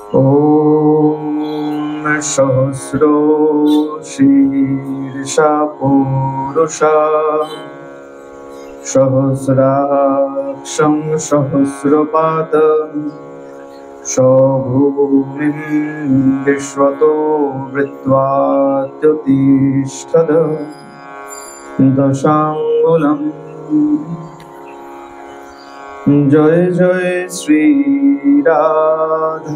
ॐ सहस्रो शीर्षा पुरुषा सहस्राक्षं सहस्रपादं सभूमिं विश्वतो वृत्त्वात्युत्तिष्ठत् दशाङ्गुलम्। जय जय श्री राधारमण,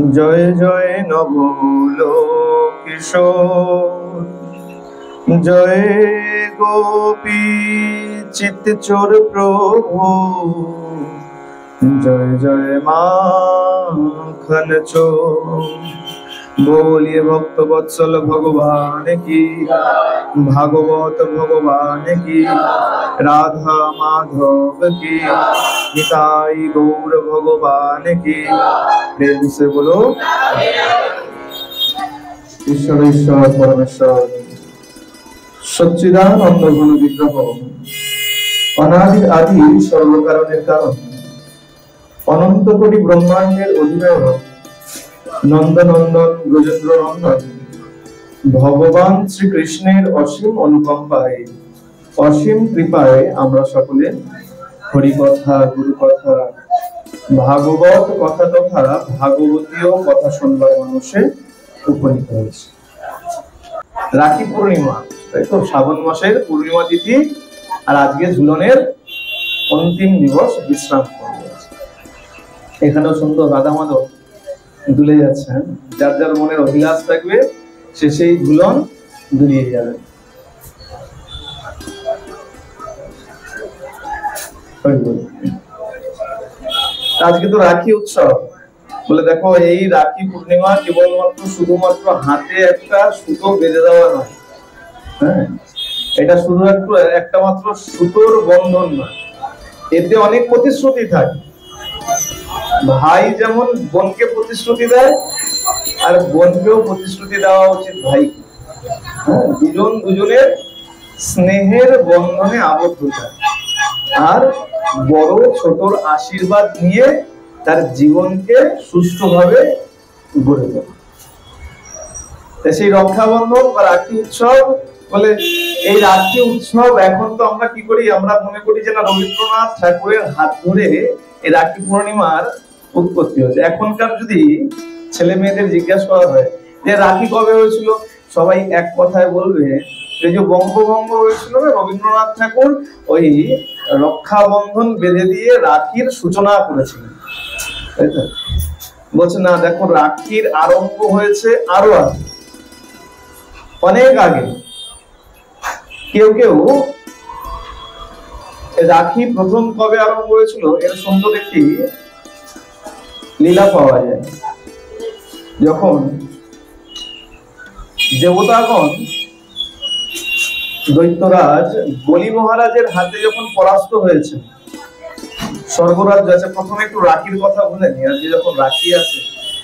जय जय नवलोकिशोर, जय गोपी चित्तचोर प्रभु, जय जय माखन चोर। बोलिए भक्त वत्सल भगवान की, भागवत भगवान की, राधा माधव की, निताई गौर भगवान की। प्रेम से बोलो ईश्वर ईश्वर परमेश्वर सच्चिदानंद घन विग्रह, अनादि आदि सर्व कारणेर कारण, अनंत कोटि ब्रह्मांडेर अधिनायक, नंदनंदन ब्रजेंद्र नंदन भगवान श्री कृष्णेर असीम अनुकंपाय असीम कृपाय आमरा सकले हरि कथा गुरु कथा भागवत कथा तथा भागवतीय कथा शुनबार मानुषे उपनीत हयेछि। राखी पूर्णिमा, ताई तो श्रावण मासेर पूर्णिमा तिथि और आजके झुलनेर अंतिम दिवस विश्राम पर्व। एखानेও सुंदर राधा माधव দুলে যাচ্ছে। যার যার মনের অভিলাষ থাকবে সে সেই ঝুলন দুলিয়ে যাবে। আজকে তো রাখি উৎসব, বলে দেখো এই রাখি পূর্ণিমা কেবলমাত্র শুধুমাত্র হাতে একটা সুতো বেঁধে দেওয়া নয়, হ্যাঁ, এটা শুধু একটা মাত্র সুতোর বন্ধন নয়, এতে অনেক প্রতিশ্রুতি থাকে। ভাই যেমন বোনকে প্রতিশ্রুতি দেয় আর বোনকেও প্রতিশ্রুতি দেওয়া উচিত ভাইকে। হ্যাঁ, দুজন দুজনের স্নেহের বন্ধনে আবদ্ধ থাকে আর বড় ছোটর আশীর্বাদ নিয়ে তার জীবনকে সুষ্ঠুভাবে গড়ে তোলে। সেই রক্ষাবন্ধন বা রাখি উৎসব বলে, এই রাখি উৎসব এখন তো আমরা কি করি, আমরা মনে করি যে না রবীন্দ্রনাথ ঠাকুরের হাত ধরে এই রাখি পূর্ণিমার উৎপত্তি হয়েছে। এখনকার যদি ছেলে মেয়েদের জিজ্ঞাসা করা হয় যে রাখি কবে হয়েছিল, সবাই এক কথায় বলবে এই যে বঙ্গভঙ্গ হয়েছিল না, রবীন্দ্রনাথ ঠাকুর ওই রক্ষাবন্ধন বেঁধে দিয়ে রাখির সূচনা করেছিলেন। তাই তো বলছে না, দেখো রাখির আরম্ভ হয়েছে আরো আগে, অনেক আগে। কেউ কেউ রাখি প্রথম কবে আরম্ভ হয়েছিল এর সুন্দর একটি লীলা পাওয়া যায়। যখন দেবতাগণ দৈত্যরাজ বলি মহারাজের হাতে যখন পরাস্ত হয়েছে, স্বর্গরাজ আছে। প্রথমে একটু রাখির কথা বলে নি, আজকে যখন রাখি আছে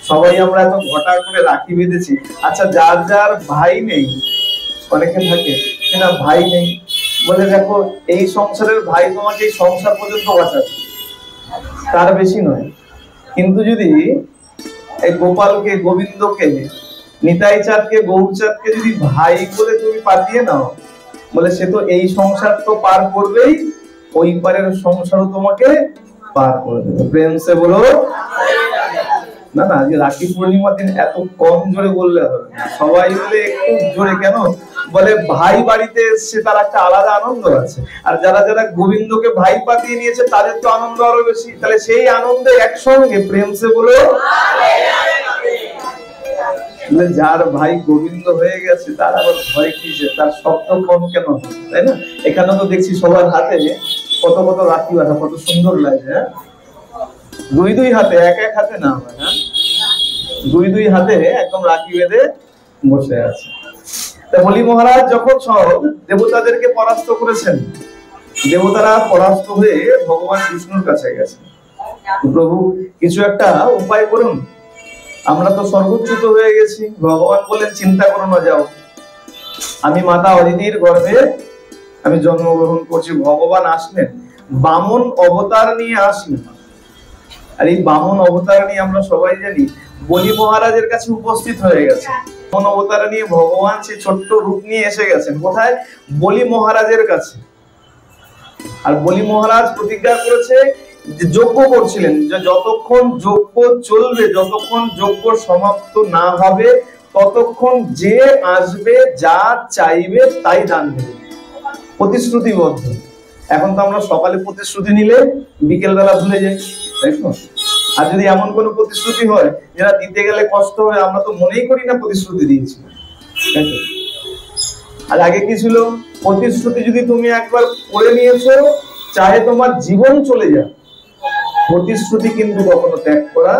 সবাই আমরা এত ঘটা করে রাখি বেঁধেছি। আচ্ছা, যার যার ভাই নেই, অনেকে থাকে না ভাই নেই, বলে দেখো এই সংসারের ভাই তোমাকে এই সংসার পর্যন্ত বাঁচাবে, তার বেশি নয়। কিন্তু যদি এই গোপালকে, গোবিন্দকে, নিতাই চাঁদকে, গৌরচাঁদকে যদি ভাই বলে তুমি পাঠিয়ে নাও, বলে সে তো এই সংসার তো পার করবেই, ওই পারের সংসারও তোমাকে পার করে দেবে। প্রেম সে বলো না। না, যে রাখি পূর্ণিমার দিন এত কম জোরে বললে হবে, সবাই বলে একটু জোরে কেন, বলে ভাই বাড়িতে এসছে তার একটা আলাদা আনন্দ আছে, আর যারা যারা গোবিন্দকে ভাই পাতিয়ে নিয়েছে তাদের তো আনন্দ আরো বেশি। তাহলে সেই আনন্দে একসঙ্গে প্রেম সে বলো, যার ভাই গোবিন্দ হয়ে গেছে তার আবার ভয় কিসে, তার শব্দ কম কেন, তাই না? এখানে তো দেখছি সবার হাতে কত কত রাখি বাঁধা, কত সুন্দর লাগে। হ্যাঁ, দুই দুই হাতে, এক এক হাতে না, হ্যাঁ, দুই দুই হাতে একদম রাখি বেঁধে বসে আছে। তা বলি মহারাজ যখন সব দেবতাদেরকে পরাস্ত করেছেন, দেবতারা পরাস্ত হয়ে ভগবান বিষ্ণুর কাছে গেছে, প্রভু কিছু একটা উপায় করুন, আমরা তো সর্বোচ্যুত হয়ে গেছি। ভগবান বলেন চিন্তা করো না, যাও, আমি মাতা অদিতির গর্ভে আমি জন্মগ্রহণ করছি। ভগবান আসলেন, বামন অবতার নিয়ে আসলেন। আর এই বামন অবতারণী আমরা সবাই জানি বলি মহারাজের কাছে উপস্থিত হয়ে গেছে। বামন অবতারণী ভগবান সে ছোট্ট রূপ নিয়ে এসে গেছেন কোথায়? বলি মহারাজের কাছে। আর বলি মহারাজ প্রতিজ্ঞা করেছে যে যজ্ঞ করছিলেন, যে যতক্ষণ যজ্ঞ চলবে, যতক্ষণ যজ্ঞ সমাপ্ত না হবে ততক্ষণ যে আসবে যা চাইবে তাই দান দেবে, প্রতিশ্রুতিবদ্ধ। এখন তো আমরা সকালে প্রতিশ্রুতি নিলে বিকেল বেলা ভুলে যাই, তাই তো? আর যদি এমন কোনো প্রতিশ্রুতি হয় যেটা দিতে গেলে কষ্ট হয়, আমরা তো মনেই করি না প্রতিশ্রুতি দিয়েছি, তাই তো? আর আগে কি ছিল? প্রতিশ্রুতি যদি তুমি একবার করে নিয়েছো, চাহে তোমার জীবন চলে যাক, প্রতিশ্রুতি কিন্তু কখনো ত্যাগ করা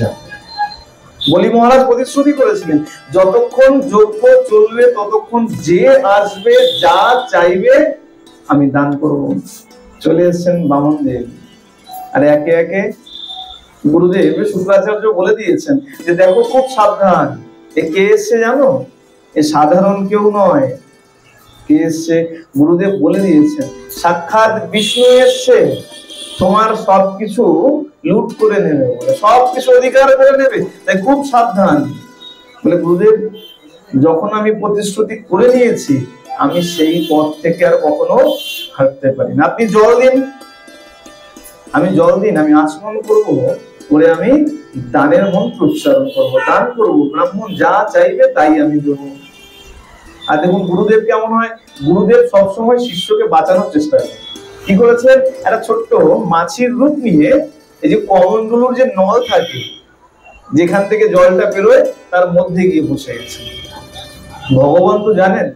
যায়। বলি মহারাজ প্রতিশ্রুতি করেছিলেন যতক্ষণ যজ্ঞ চলবে ততক্ষণ যে আসবে যা চাইবে আমি দান করব। চলে এসেছেন বামন দেব, আর একে একে গুরুদেব শুক্রাচার্য বলে দিয়েছেন যে দেখো খুব সাবধান, এ কে এসছে জানো? এ সাধারণ কেউ নয়। কে এসছে? গুরুদেব বলে দিয়েছেন সাক্ষাৎ বিষ্ণু এসছে, তোমার সবকিছু লুট করে নেবে বলে, সবকিছু অধিকার করে নেবে, তাই খুব সাবধান বলে। গুরুদেব যখন আমি প্রতিশ্রুতি করে নিয়েছি আমি সেই পথ থেকে আর কখনো হাঁটতে পারি না। আপনি জল দিন, আমি জল দিন, আমি আচমন করব, করে আমি দানের মন্ত্র উচ্চারণ করবো, দান করব, ব্রাহ্মণ যা চাইবে তাই আমি দেবো। আর দেখুন গুরুদেব কেমন হয়, গুরুদেব সবসময় শিষ্যকে বাঁচানোর চেষ্টা করে। কি করেছেন? একটা ছোট্ট মাছির রূপ নিয়ে এই যে কমলগুলোর যে নল থাকে যেখান থেকে জলটা বেরোয় তার মধ্যে গিয়ে বসে গেছে। ভগবান তো জানেন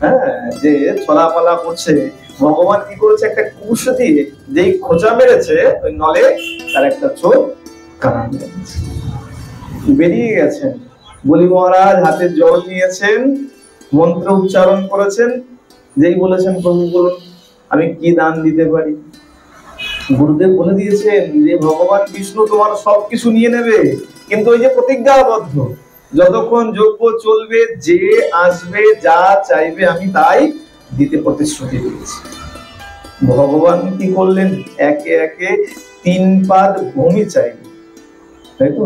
হ্যাঁ যে ছলাপালা করছে, ভগবান কি করেছে? একটা কুশ দিয়ে যেই খোঁচা মেরেছে ওই নলে তার একটা চোখ কানা বেরিয়ে গেছে। বলি মহারাজ হাতে জল নিয়েছেন, মন্ত্র উচ্চারণ করেছেন, যেই বলেছেন প্রভু বলুন আমি কি দান দিতে পারি। গুরুদেব বলে দিয়েছেন যে ভগবান বিষ্ণু তোমার সবকিছু নিয়ে নেবে, কিন্তু ওই যে প্রতিজ্ঞাবদ্ধ যতক্ষণ যজ্ঞ চলবে যে আসবে যা চাইবে আমি তাই দিতে প্রতিশ্রুতি দিয়েছি। ভগবান কি করলেন? একে একে 3 পাদ ভূমি চাইলেন, তাই তো?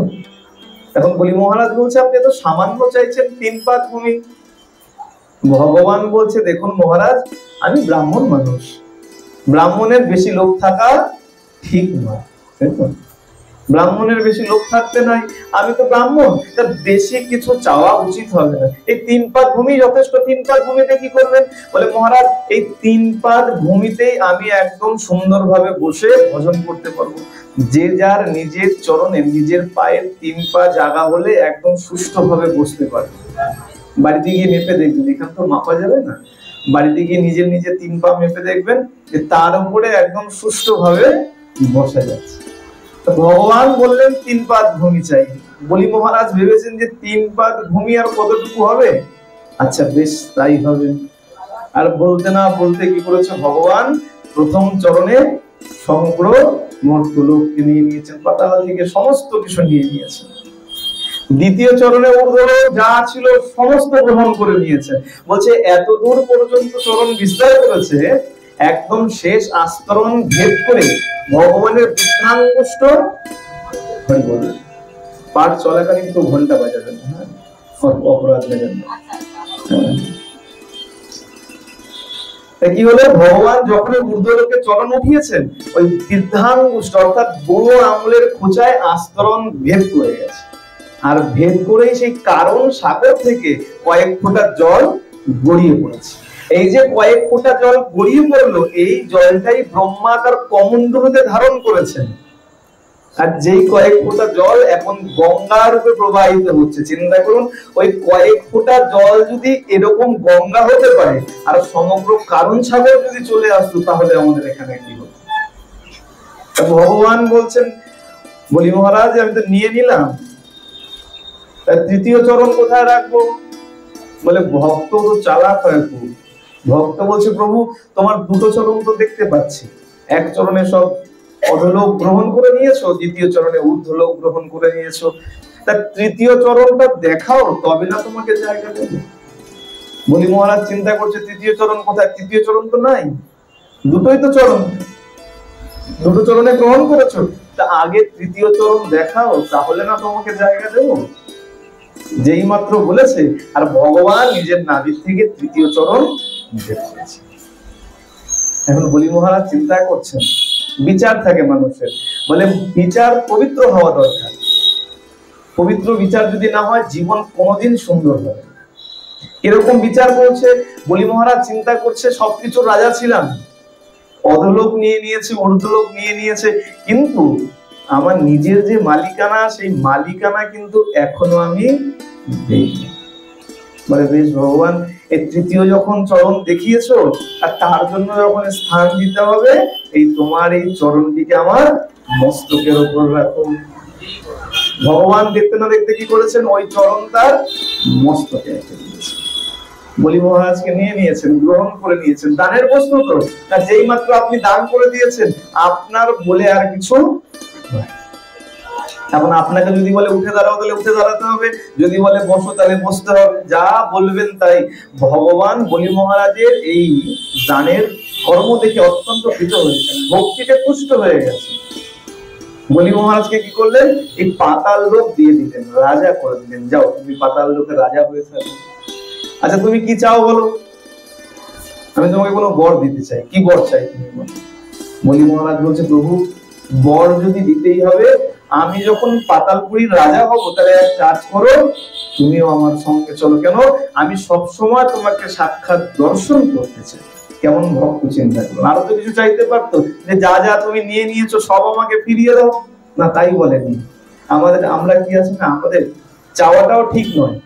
এখন বলি মহারাজ বলছে আপনি তো সামান্য চাইছেন 3 পাদ ভূমি। ভগবান বলছে দেখুন মহারাজ আমি ব্রাহ্মণ মানুষ, ব্রাহ্মণের বেশি লোক থাকা ঠিক নয়, তাই তো? ব্রাহ্মণের বেশি লোক থাকতে নাই, আমি তো ব্রাহ্মণ, তার বেশি কিছু চাওয়া উচিত হবে না। এই 3 পাদ ভূমি যথেষ্ট। 3 পাদ ভূমিতে কি করবেন? বলে মহারাজ এই 3 পাদ ভূমিতেই আমি একদম সুন্দরভাবে বসে ভজন করতে পারবো। যে যার নিজের চরণে নিজের পায়ের 3 পা জায়গা হলে একদম সুষ্ঠুভাবে বসতে পারবে। বাড়িতে গিয়ে মেপে দেখবেন, এখান তো মাপা যাবে না, বাড়িতে গিয়ে নিজের নিজে 3 পা মেপে দেখবেন যে তার উপরে একদম সুষ্ঠুভাবে বসা যাচ্ছে। ভগবান বললেন 3 পাদ ভূমি চাই। বলি মহারাজ ভেবেছেন যে 3 পাদ ভূমি আর কতটুকু হবে, আচ্ছা বেশ তাই হবে। আর বলতে না বলতে কি করেছে ভগবান? প্রথম চরণে সমগ্র মর্তলোককে নিয়ে নিয়েছেন, পাতাল থেকে সমস্ত কিছু নিয়ে নিয়েছেন। দ্বিতীয় চরণে ঊর্ধ্বলোক যা ছিল সমস্ত গ্রহণ করে নিয়েছে। বলছে এত দূর পর্যন্ত চরণ বিস্তার করেছে, একদম শেষ আস্তরণ ভেদ করে ভগবানের বৃদ্ধাঙ্গুষ্ঠ পাঠ চলাকালীন তো ঘন্টা বাজাবেন, হ্যাঁ অপরাধ দেবেন। কি হলো? ভগবান যখন ঊর্ধ্বলোকে চরণ উঠিয়েছেন ওই বৃদ্ধাঙ্গুষ্ঠ অর্থাৎ বুড়ো আঙুলের খোঁচায় আস্তরণ ভেদ করে গেছে, আর ভেদ করেই সেই কারণ সাগর থেকে কয়েক ফোঁটা জল গড়িয়ে পড়েছে। এই যে কয়েক ফোঁটা জল গড়িয়ে পড়লো, এই জলটাই ব্রহ্মা তার কমণ্ডলুতে ধারণ করেছেন। আর যেই কয়েক ফোঁটা জল এখন গঙ্গা রূপে প্রবাহিত হচ্ছে। চিন্তা করুন, ওই কয়েক ফোঁটা জল যদি এরকম গঙ্গা হতে পারে আর সমগ্র কারণ সাগর যদি চলে আসতো তাহলে আমাদের এখানে কি হতো? ভগবান বলছেন বলি মহারাজ আমি তো নিয়ে নিলাম, তৃতীয় চরণ কোথায় রাখবো? বলে ভক্ত তো চালাক হয় খুব। ভক্ত বলছে প্রভু তোমার 2টো চরণ তো দেখতে পাচ্ছি, এক চরণে সব অধলোক গ্রহণ করে নিয়েছো, দ্বিতীয় চরণে ঊর্ধ্বলোক গ্রহণ করে নিয়েছো, তার তৃতীয় চরণটা দেখাও তবে না তোমাকে জায়গা দেবে। বলি মহারাজ চিন্তা করছে তৃতীয় চরণ কোথায়? তৃতীয় চরণ তো নাই, 2টোই তো চরণ, 2টো চরণে গ্রহণ করেছো, তা আগে তৃতীয় চরণ দেখাও, তাহলে না তোমাকে জায়গা দেবো। যেই মাত্র বলেছে, আর ভগবান নিজের নাভির থেকে তৃতীয় চরণ দেখিয়েছে। এখন বলি মহারাজ চিন্তা করছেন, বিচার থাকে মানুষের, বলে বিচার পবিত্র হওয়া দরকার। পবিত্র বিচার যদি না হয় জীবন কোনোদিন সুন্দর হবে। এরকম বিচার করছে বলি মহারাজ, চিন্তা করছে সবকিছু রাজা ছিলাম, অধলোক নিয়ে নিয়েছে, ঊর্ধ্বলোক নিয়ে নিয়েছে, কিন্তু আমার নিজের যে মালিকানা, সেই মালিকানা কিন্তু এখনো আমি দেইনি। বলে বেশ ভগবান, এই তৃতীয় যখন চরণ দেখিয়েছো, আর তার জন্য যখন স্থান দিতে হবে, এই তোমার এই চরণটিকে আমার মস্তকের উপর রাখো। ভগবান দেখতে না দেখতে কি করেছেন, ওই চরণ তার মস্তকে রেখে দিয়েছেন। বলি মহারাজকে নিয়ে নিয়েছেন, গ্রহণ করে নিয়েছেন, দানের বস্তু তো না। যেই মাত্র আপনি দান করে দিয়েছেন, আপনার বলে আর কিছু নয়। এখন আপনাকে যদি বলে উঠে দাঁড়াও, তাহলে উঠে দাঁড়াতে হবে, যদি বলে বসো, তাহলে বসতে হবে, যা বলবেন তাই। ভগবান বলি মহারাজের এই দানের কর্ম দেখে অত্যন্ত প্রীত হয়েছেন, ভক্তিতে তুষ্ট হয়ে গেছে। বলি মহারাজকে কি করলেন, এই পাতাল লোক দিয়ে দিলেন, রাজা করে দিলেন। যাও, তুমি পাতাল লোকের রাজা হয়ে থাকো। আচ্ছা, তুমি কি চাও বলো, আমি তোমাকে কোনো বর দিতে চাই। কি বর চাই তুমি বলো? বলি মহারাজ বলছে, প্রভু বর যদি দিতেই হবে, আমি যখন পাতালপুরীর রাজা হব, তাহলে এক কাজ করো, তুমিও আমার সঙ্গে চলো। কেন? আমি সব সময় তোমাকে সাক্ষাৎ দর্শন করতে চাই। কেমন ভক্ত চিন্তা করো। আরো তো কিছু চাইতে পারতো, যে যা যা তুমি নিয়ে নিয়েছো সব আমাকে ফিরিয়ে দাও, না তাই বলেনি। আমরা কি আছে না, আমাদের চাওয়াটাও ঠিক নয়।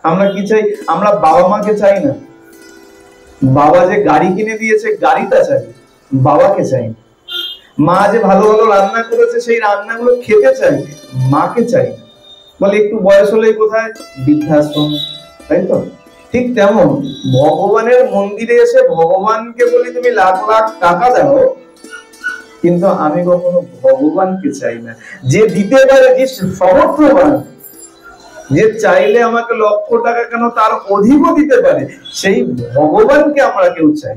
আমরা কি চাই? আমরা বাবা মাকে চাই না, বাবা যে গাড়ি কিনে দিয়েছে গাড়িটা চাই, বাবাকে চাই। মা যে ভালো ভালো রান্না করেছে সেই রান্নাগুলো খেতে চাই, মাকে চাই। বলে একটু বয়স হলেই কোথায় বৃদ্ধাশ্রম, তাই তো? ঠিক তেমন ভগবানের মন্দিরে এসে ভগবানকে বলি তুমি লাখ লাখ টাকা দাও, কিন্তু আমি কখনো ভগবানকে চাই না। যে দিতে পারে, যে সমর্থবান, যে চাইলে আমাকে লক্ষ টাকা কেন তার অধিকও দিতে পারে, সেই ভগবানকে আমরা কেউ চাই।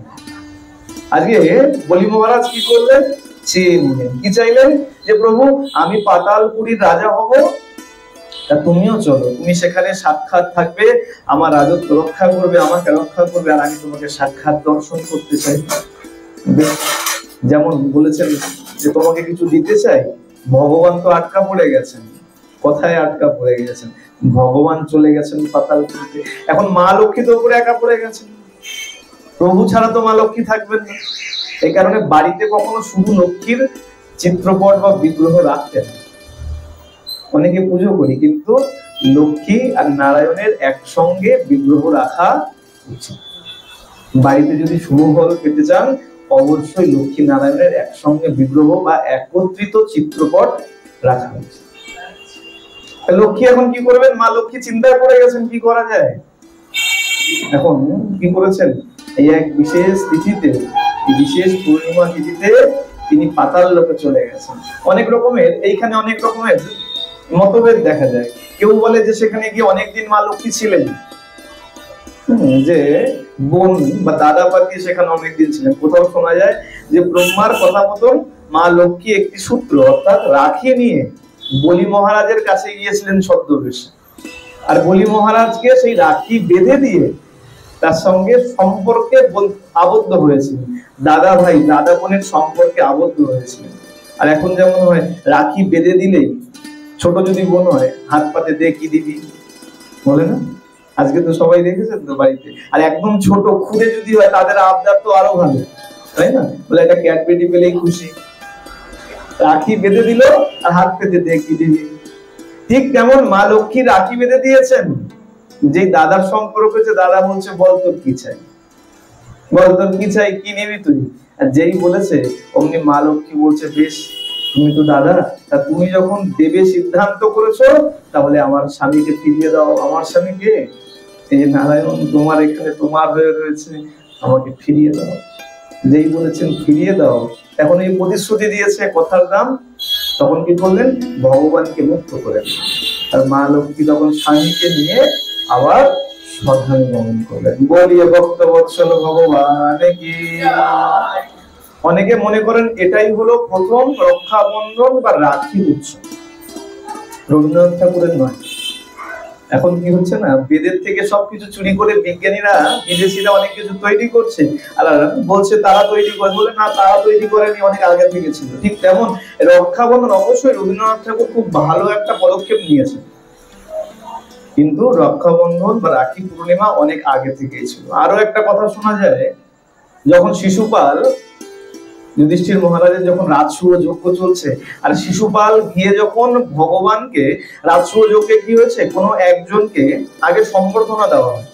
আজকে বলি মহারাজ কি করলেন, চেয়ে নিলেন। কি চাইলেন? যে প্রভু আমি পাতালপুরীর রাজা হব, তা তুমিও চলো, তুমি সেখানে সাক্ষাৎ থাকবে, আমার রাজত্ব রক্ষা করবে, আমাকে রক্ষা করবে, আর আমি তোমাকে সাক্ষাৎ দর্শন করতে চাই। যেমন বলেছেন যে তোমাকে কিছু দিতে চাই, ভগবান তো আটকা পড়ে গেছেন। কোথায় আটকা পড়ে গেছেন? ভগবান চলে গেছেন পাতালপুরীতে। এখন মা লক্ষ্মী তো উপরে একা পড়ে গেছেন, প্রভু ছাড়া তো মা লক্ষ্মী থাকবেন না। এই কারণে বাড়িতে কখনো শুধু লক্ষ্মীর চিত্রপট বা বিগ্রহ রাখতেন। অনেকে পুজো করি, কিন্তু লক্ষ্মী আর নারায়ণের একসঙ্গে বিগ্রহ রাখা উচিত। বাড়িতে যদি শুভ ফল পেতে চান, অবশ্যই লক্ষ্মী নারায়ণের একসঙ্গে বিগ্রহ বা একত্রিত চিত্রপট রাখা উচিত। লক্ষ্মী এখন কি করবেন? মা লক্ষ্মী চিন্তায় পড়ে গেছেন, কি করা যায়। এখন কি করেছেন, এই এক বিশেষ তিথিতে, বিশেষ পূর্ণিমা তিথিতে তিনি পাতাল লোকে চলে গেছেন। অনেক রকমের এইখানে অনেক রকমের মতভেদ দেখা যায়। কেউ বলে যে সেখানে গিয়ে অনেকদিন মা লক্ষ্মী ছিলেন, যে বোন বা দাদা পাতি সেখানে অনেকদিন ছিলেন। কোথাও শোনা যায় যে ব্রহ্মার কথা মতন মা লক্ষ্মী একটি সূত্র অর্থাৎ রাখি নিয়ে বলি মহারাজের কাছে গিয়েছিলেন ছদ্মবেশে, আর বলি মহারাজকে সেই রাখি বেঁধে দিয়ে তার সঙ্গে সম্পর্কে আবদ্ধ হয়েছিলেন। দাদা ভাই দাদা বোনের সম্পর্কে আবদ্ধ হয়েছিলেন। আর এখন যেমন হয়, রাখি বেঁধে দিলেই, ছোট যদি বোন হয় হাত পাতে দে কি দিবি বলে না, আজকে তো সবাই দেখেছেন তো বাড়িতে। আর একদম ছোট খুদে যদি হয়, তাদের আবদার তো আরো ভালো, তাই না? বলে একটা ক্যাডবেরি পেলেই খুশি, রাখি বেঁধে দিল আর হাত পেতে দে কি দিবি। ঠিক তেমন মা লক্ষ্মী রাখি বেঁধে দিয়েছেন। যে দাদার সম্পর্ক হচ্ছে, দাদা বলছে বল তোর কি চাই, বল তোর কি চাই, কি নিবি তুই। আর যেই বলেছে অমনি মা লক্ষ্মী বলছে, বেশ তুমি তো দাদা, তা তুমি যখন দেবে সিদ্ধান্ত করেছো, তাহলে আমার স্বামীকে ফিরিয়ে দাও। আমার স্বামীকে, এই যে নারায়ণ তোমার এখানে তোমার হয়ে রয়েছে, আমাকে ফিরিয়ে দাও। যেই বলেছেন ফিরিয়ে দাও, এখন এই প্রতিশ্রুতি দিয়েছে কথার দাম, তখন কি করলেন, ভগবানকে মুক্ত করেন। আর মা লক্ষ্মী তখন স্বামীকে নিয়ে আবার শ্মশানে গমন করলেন। বলিয়ে ভক্ত বৎসল ভগবান কি। অনেকে মনে করেন এটাই হলো প্রথম রক্ষাবন্ধন বা রাখি উৎসব। রবীন্দ্রনাথ ঠাকুরের নয়। এখন কি হচ্ছে না, বেদের থেকে সবকিছু চুরি করে বিজ্ঞানীরা বিদেশিরা অনেক কিছু তৈরি করছে, আর বলছে তারা তৈরি করে, বলে না তারা তৈরি করেনি, অনেক আগে থেকে ছিল। ঠিক তেমন রক্ষাবন্ধন অবশ্যই রবীন্দ্রনাথ ঠাকুর খুব ভালো একটা পদক্ষেপ নিয়েছেন, কিন্তু রক্ষাবন্ধন বা রাখি পূর্ণিমা অনেক আগে থেকেই ছিল। আরো একটা কথা শোনা যায়, যখন শিশুপাল যুধিষ্ঠির মহারাজের যখন রাজসূয় যজ্ঞ চলছে, আর শিশুপাল গিয়ে যখন ভগবানকে রাজসূয় যজ্ঞে কি হয়েছে, কোনো একজনকে আগে সম্বর্ধনা দেওয়া হয়।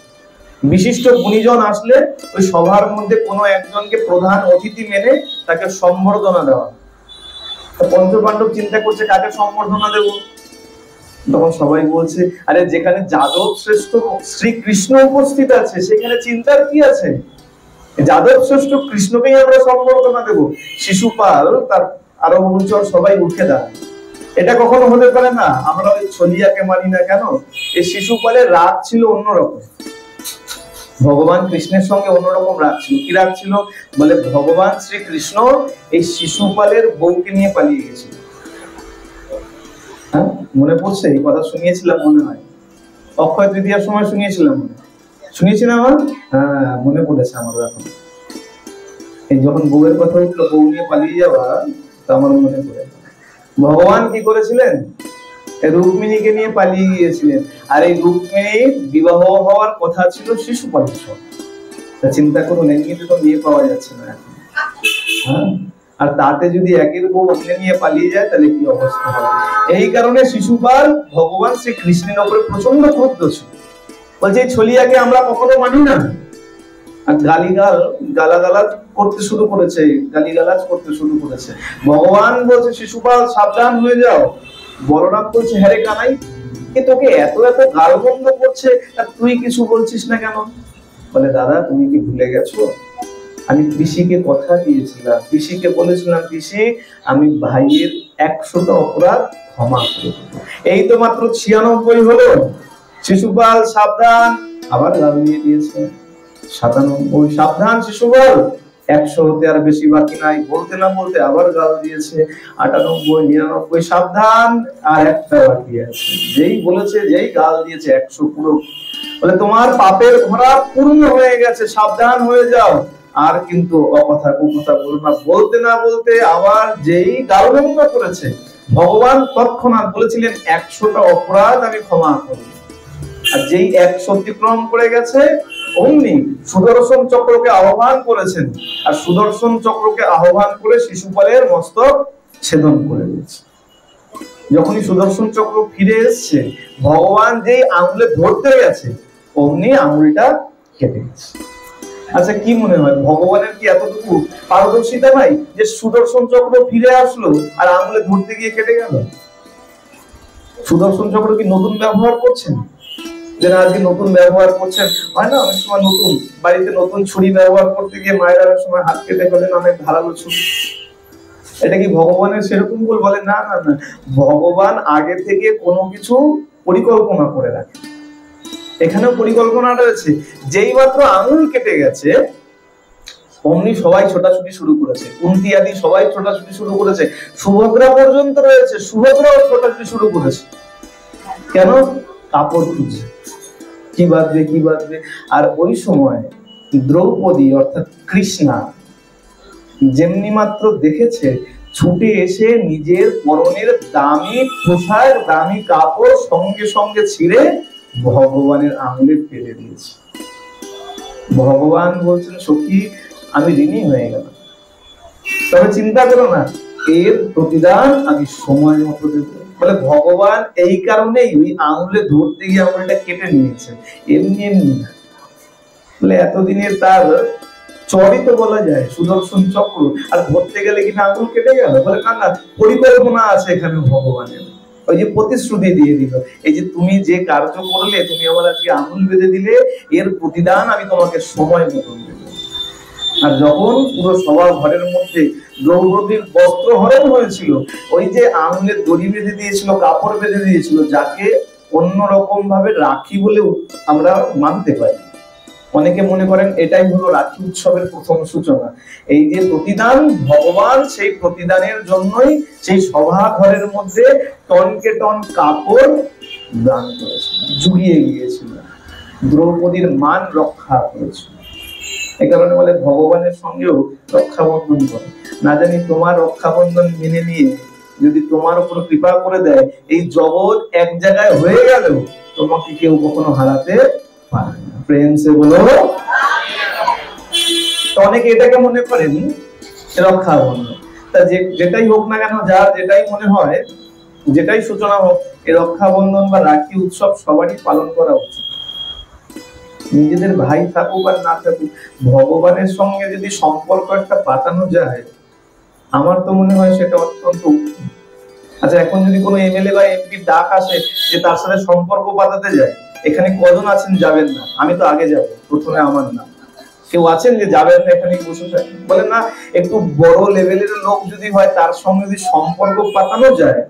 বিশিষ্ট গুণীজন আসলে ওই সভার মধ্যে কোনো একজনকে প্রধান অতিথি মেনে তাকে সম্বর্ধনা দেওয়া হয়। পঞ্চপাণ্ডব চিন্তা করছে কাকে সম্বর্ধনা দেব, তখন সবাই বলছে আরে যেখানে যাদব শ্রেষ্ঠ শ্রীকৃষ্ণ উপস্থিত আছে সেখানে চিন্তার কি আছে, যাদব শ্রেষ্ঠ কৃষ্ণকেই আমরা সম্বর্ধনা দেব। শিশুপাল তার আরো অনুচর সবাই উঠে দাঁড়ায়। এটা কখনো হতে পারে না, আমরা ওই ছলিয়াকে মানি না কেন। এই শিশুপালের রাগ ছিল অন্যরকম, ভগবান কৃষ্ণের সঙ্গে অন্যরকম রাগ ছিল। কি রাগ ছিল বলে, ভগবান শ্রীকৃষ্ণ এই শিশুপালের বউকে নিয়ে পালিয়ে গেছিল। হ্যাঁ, মনে পড়ছে, এই কথা শুনিয়েছিলাম মনে হয়, অক্ষয় তৃতীয়ার সময় শুনিয়েছিলাম, শুনিয়েছিলাম আমার, হ্যাঁ মনে পড়েছে আমার এখন। এই যখন বউয়ের কথা উঠলো, বউ নিয়ে পালিয়ে যাওয়া, তা আমার মনে পড়ে ভগবান কি করেছিলেন, রুক্মিণীকে নিয়ে পালিয়ে গিয়েছিলেন। আর এই রুক্মিণীর বিবাহ হওয়ার কথা ছিল শিশুপালের সঙ্গে। চিন্তা করুন, এমনিতে তো বিয়ে পাওয়া যাচ্ছে না এখন। হ্যাঁ, আর তাতে যদি একের বউ অন্য নিয়ে পালিয়ে যায় তাহলে কি অবস্থা হবে। এই কারণে শিশুপাল ভগবান শ্রী কৃষ্ণের উপরে প্রচন্ড ক্রুদ্ধ ছিল, বলছে এই ছলিয়াকে আমরা কখনো মানি না। আর গালাগালাজ করতে শুরু করেছে, গালিগালাজ করতে শুরু করেছে। ভগবান বলছে শিশুপাল সাবধান হয়ে যাও। বলরাম বলছে হ্যাঁ রে কানাই, তোকে এত এত গালমন্দ করছে আর তুই কিছু বলছিস না কেন? বলে দাদা তুমি কি ভুলে গেছো, আমি পিসিকে কথা দিয়েছিলাম, পিসিকে বলেছিলাম পিসি আমি ভাইয়ের 100টা অপরাধ ক্ষমা করব। এই তো মাত্র 96 হলো, শিশুপাল সাবধান, আবার গাল দিয়ে দিয়েছে 97। সাবধান শিশুপাল, 100 হতে আর বেশি বাকি নাই, বলতে না বলতে আবার গাল দিয়েছে 98 99। সাবধান, আর একটা বাকি আছে। যেই বলেছে, যেই গাল দিয়েছে 100 পুরো। বলে তোমার পাপের ঘোড়া পূর্ণ হয়ে গেছে, সাবধান হয়ে যাও, আর কিন্তু অকথা কুকথা বলো না। বলতে না বলতে আবার যেই গালমন্দ করেছে, ভগবান তৎক্ষণাৎ বলেছিলেন 100টা অপরাধ আমি ক্ষমা করব। আর যেই 100 অতিক্রম করে গেছে, অমনি সুদর্শন চক্রকে আহ্বান করেছেন, আর সুদর্শন চক্রকে আহ্বান করে শিশুপালের মস্তক ছেদন করে দিয়েছে। যখনই সুদর্শন চক্র ফিরে এসছে, ভগবান যেই আঙুলে ধরতে গেছে, অমনি আঙুলটা কেটে গেছে। আচ্ছা কি মনে হয়, ভগবানের কি এতটুকু পারদর্শিতা নাই যে সুদর্শন চক্র ফিরে আসলো আর আঙুলে ধরতে গিয়ে কেটে গেল? সুদর্শন চক্র কি নতুন ব্যবহার করছেন, যে আজকে নতুন ব্যবহার করছেন? হয় না অনেক সময় নতুন বাড়িতে নতুন ছুরি ব্যবহার করতে গিয়ে মায়ের অনেক সময় হাত কেটে ফেলেন, অনেক ধারালো ছুরি। এটা কি ভগবানের সেরকম ভুল? বলে না না না, ভগবান আগে থেকে কোনো কিছু পরিকল্পনা করে রাখে। এখানেও পরিকল্পনা রয়েছে। যেই মাত্র আঙুল কেটে গেছে, অমনি সবাই ছোটাছুটি শুরু করেছে, কুন্তি আদি সবাই ছোটাছুটি শুরু করেছে, সুভদ্রা পর্যন্ত রয়েছে, সুভদ্রাও ছোটাছুটি শুরু করেছে। কেন? কাপড় খুঁজছে, কি বাঁধবে কি বাঁধবে। আর ওই সময় দ্রৌপদী অর্থাৎ কৃষ্ণা যেমনি মাত্র দেখেছে, ছুটে এসে নিজের পরনের দামি পোশাক, দামি কাপড় সঙ্গে সঙ্গে ছিঁড়ে ভগবানের আঙুলে ফেলে দিয়েছে। ভগবান বলছেন সখী আমি ঋণী হয়ে গেলাম, তবে চিন্তা করো না, এর প্রতিদান আমি সময় মতো দেব। বলে ভগবান এই কারণেই ওই আঙুলে ধরতে গিয়ে আঙুলটা কেটে নিয়েছে, এমনি এমনি না। বলে এতদিনের তার চরিত বলা যায় সুদর্শন চক্র, আর ধরতে গেলে কিনা আঙুল কেটে গেল? বলে না না, পরিকল্পনা আছে এখানে ভগবানের। ওই যে প্রতিশ্রুতি দিয়ে দিল, এই যে তুমি যে কার্য করলে, তুমি আমার আজকে আঙুল বেঁধে দিলে, এর প্রতিদান আমি তোমাকে সময় মতো দেব। আর যখন পুরো সভা ঘরের মধ্যে দ্রৌপদীর বস্ত্র হরণ হয়েছিল, ওই যে আঙুলে দড়ি বেঁধে দিয়েছিল, কাপড় বেঁধে দিয়েছিল, যাকে অন্যরকম ভাবে রাখি বলে আমরা মানতে পারি, অনেকে মনে করেন এটাই হলো রাখি উৎসবের প্রথম সূচনা। এই যে প্রতিদান, ভগবান সেই প্রতিদানের জন্যই সেই সভা ঘরের মধ্যে টনকে টন কাপড় দান করেছিল, জুড়িয়ে গিয়েছিল, দ্রৌপদীর মান রক্ষা করেছিল। এই কারণে বলে ভগবানের সঙ্গেও রক্ষাবন্ধন করে। না জানি তোমার রক্ষাবন্ধন মেনে নিয়ে যদি তোমার উপর কৃপা করে দেয়, এই জগৎ এক জায়গায় হয়ে গেল, তোমাকে কেউ কখনো হারাতে পারে না। প্রেম সে বলো। তো অনেকে এটাকে মনে করেন রক্ষাবন্ধন। তা যেটাই হোক না কেন, যার যেটাই মনে হয়, যেটাই সূচনা হোক, এই রক্ষাবন্ধন বা রাখি উৎসব সবারই পালন করা উচিত। নিজেদের ভাই থাকুক আর না থাকুক, ভগবানের সঙ্গে যদি সম্পর্ক একটা পাতানো যায়, আমার তো মনে হয় সেটা অত্যন্ত উত্তম। আচ্ছা, এখন যদি কোনো এমএলএ বা এমপি ডাক আসে যে তার সাথে সম্পর্ক পাতাতে যায়, এখানে কজন আছেন যাবেন না? আমি তো আগে যাব, প্রথমে আমার নাম। কেউ আছেন যে যাবেন না, এখানে বসে থাকেন? বলেন না, একটু বড় লেভেলের লোক যদি হয়, তার সঙ্গে যদি সম্পর্ক পাতানো যায়,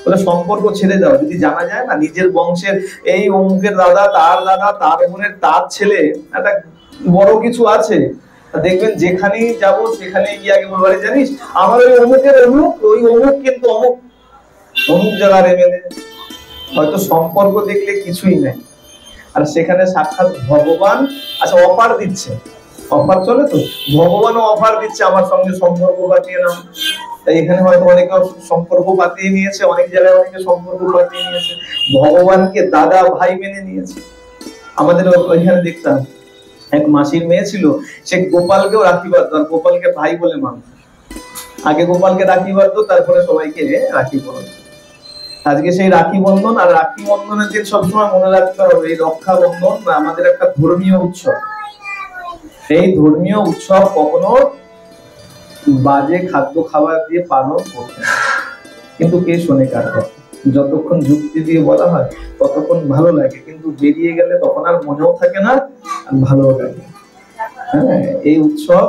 বলে সম্পর্ক ছেড়ে দাও। যদি জানা যায় না নিজের বংশের এই অমুকের দাদা, তার দাদা, তার বোনের, তার ছেলে একটা বড় কিছু আছে, দেখবেন যেখানেই যাব সেখানে গিয়ে আগে বলবারে, জানিস আমার ওই অমুকের অমুক, ওই অমুক কিন্তু অমুক অমুক জায়গার এমএলএ। হয়তো সম্পর্ক দেখলে কিছুই নাই, আর সেখানে সাক্ষাৎ ভগবান। আচ্ছা, অফার দিচ্ছে, অফার চলে তো, ভগবানও অফার দিচ্ছে আমার সঙ্গে সম্পর্ক পাতিয়ে নাও। তাই এখানে হয়তো অনেকে সম্পর্ক পাতিয়ে নিয়েছে, অনেক জায়গায় অনেকে সম্পর্ক পাতিয়ে নিয়েছে, ভগবানকে দাদা ভাই মেনে নিয়েছে। আমাদের ওইখানে দেখতাম এক মাসির মেয়ে ছিল, সে গোপালকেও রাখি বাঁধতো, আর গোপালকে ভাই বলে মানত। আগে গোপালকে রাখি বাঁধতো, তারপরে সবাইকে রাখি পরাতো। আজকে সেই রাখি বন্ধন, আর রাখি বন্ধনের দিন সবসময় মনে রাখতে হবে, এই রক্ষাবন্ধন আমাদের একটা ধর্মীয় উৎসব। এই ধর্মীয় উৎসব কখনো বাজে খাদ্য খাবার দিয়ে পালন করতে, কিন্তু কে শোনে কার কথা? যতক্ষণ যুক্তি দিয়ে বলা হয় ততক্ষণ ভালো লাগে, কিন্তু বেরিয়ে গেলে তখন আর মনেও থাকে না, আর ভালো লাগে। হ্যাঁ, এই উৎসব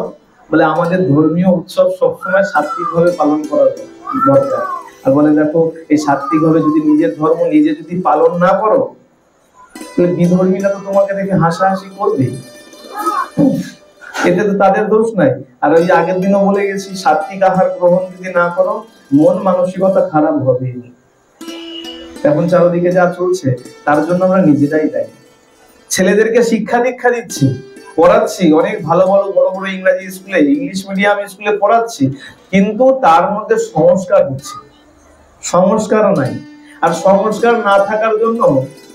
বলে আমাদের ধর্মীয় উৎসব সবসময় সাত্বিক ভাবে পালন করা দরকার। আর বলে দেখো, এই সাত্বিক ভাবে যদি নিজের ধর্ম নিজে যদি পালন না করো, তাহলে বিধর্মীরা তো তোমাকে দেখে হাসাহাসি করবে, এতে তো তাদের দোষ নাই। আর ওই আগের দিনও বলে গেছি, সাত্বিক আহার গ্রহণ যদি না করো, মন মানসিকতা খারাপ হবে। এখন চারদিকে যা চলছে তার জন্য আমরা নিজেরাই দায়ী। ছেলেদেরকে শিক্ষা দীক্ষা দিচ্ছি, পড়াচ্ছি, অনেক ভালো ভালো বড় বড় ইংরেজি স্কুলে, ইংলিশ মিডিয়াম স্কুলে পড়াচ্ছি, কিন্তু তার মধ্যে সংস্কার হচ্ছে, সংস্কার নাই। আর সংস্কার না থাকার জন্য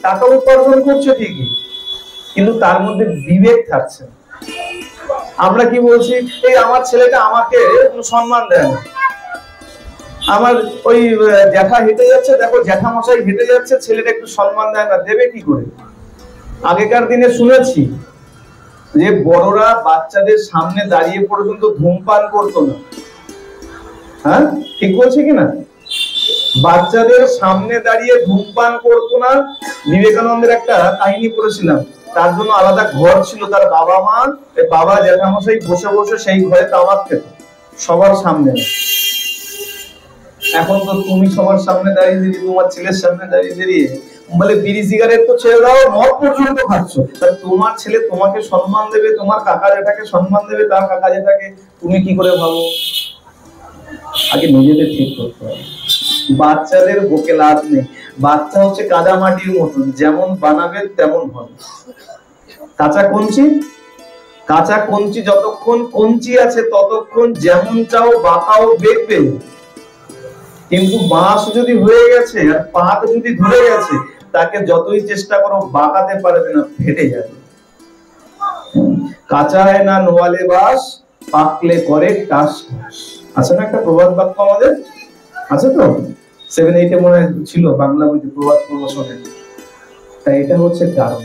টাকা উপার্জন করছে ঠিকই, কিন্তু তার মধ্যে বিবেক থাকছে। আমরা কি বলছি, এই আমার ছেলেটা আমাকে সম্মান দেয় না, আমার ওই জ্যাঠা হেঁটে যাচ্ছে, দেখো জ্যাঠামশাই হেঁটে যাচ্ছে, ছেলেটা একটু সম্মান দেয় না, দেবে কি করে? আগেকার দিনে শুনেছি যে বড়রা বাচ্চাদের সামনে দাঁড়িয়ে পর্যন্ত ধূমপান করতো না। হ্যাঁ, ঠিক বলছি কিনা? বাচ্চাদের সামনে দাঁড়িয়ে ধূমপান করতো না। বিবেকানন্দের একটা কাহিনী পড়েছিলাম, তার জন্য আলাদা ঘর ছিল, তার বাবা মা, বাবা জ্যাঠামশাই বসে বসে সেই ঘরে তামাক খেত সবার সামনে। এখন তো তুমি সবার সামনে দাঁড়িয়ে দাঁড়িয়ে, তোমার ছেলের সামনে দাঁড়িয়ে দাঁড়িয়ে বলে বিড়ি সিগারেট তো ছেড়ে দাও, মদ পর্যন্ত খাচ্ছ। তোমার ছেলে তোমাকে সম্মান দেবে, তোমার কাকা জেঠাকে সম্মান দেবে, তার কাকা জেঠাকে, তুমি কি করে ভাবো? আগে নিজেদের ঠিক করতে হবে। বাচ্চাদের বকে লাভ নেই, বাচ্চা হচ্ছে কাদা মাটির মতন, যেমন বানাবে তেমন হবে। কাঁচা কঞ্চি, কাঁচা কঞ্চি যতক্ষণ কঞ্চি আছে ততক্ষণ যেমন চাও বাঁকাও বেঁকবে, কিন্তু বাঁশ যদি হয়ে গেছে আর পাক যদি ধরে গেছে, তাকে যতই চেষ্টা করো বাঁকাতে পারবে না, ফেটে যাবে। কাঁচা হয় না নোয়ালে বাস, পাকলে করে টাস টাস। আছে না একটা প্রবাদ বাক্য আমাদের? আছে তো, 7-8 মনে ছিল বাংলা বইতে প্রবাদ প্রবচনে। তাই এটা হচ্ছে কারণ,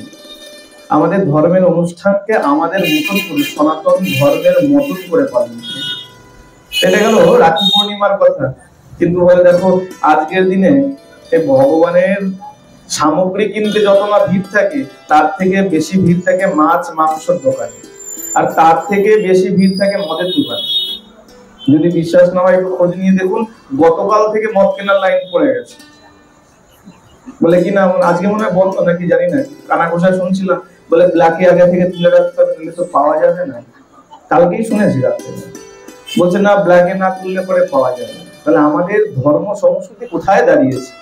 আমাদের ধর্মের অনুষ্ঠানকে আমাদের মতন করে, সনাতন ধর্মের মতন করে পালন করি। এটা গেল রাখি পূর্ণিমার কথা। কিন্তু বলে দেখো, আজকের দিনে এই ভগবানের সামগ্রী কিনতে যত না ভিড় থাকে, তার থেকে বেশি ভিড় থাকে মাছ মাংসের দোকানে, আর তার থেকে বেশি ভিড় থাকে মদের দোকানে। যদি বিশ্বাস না হয় একটু খোঁজ নিয়ে দেখুন, গতকাল থেকে মদ কেনার লাইন পড়ে গেছে। বলে কি না, আজকে মনে হয় বন্ধ নাকি জানি না, কানাঘোষা শুনছিলাম বলে ব্ল্যাকে আগে থেকে তুলে রাখতে হবে, তুলে তো পাওয়া যাবে না। কালকেই শুনেছি রাত্রে, বলছে না ব্ল্যাকে না তুললে পরে পাওয়া যাবে না। তাহলে আমাদের ধর্ম সংস্কৃতি কোথায় দাঁড়িয়েছে?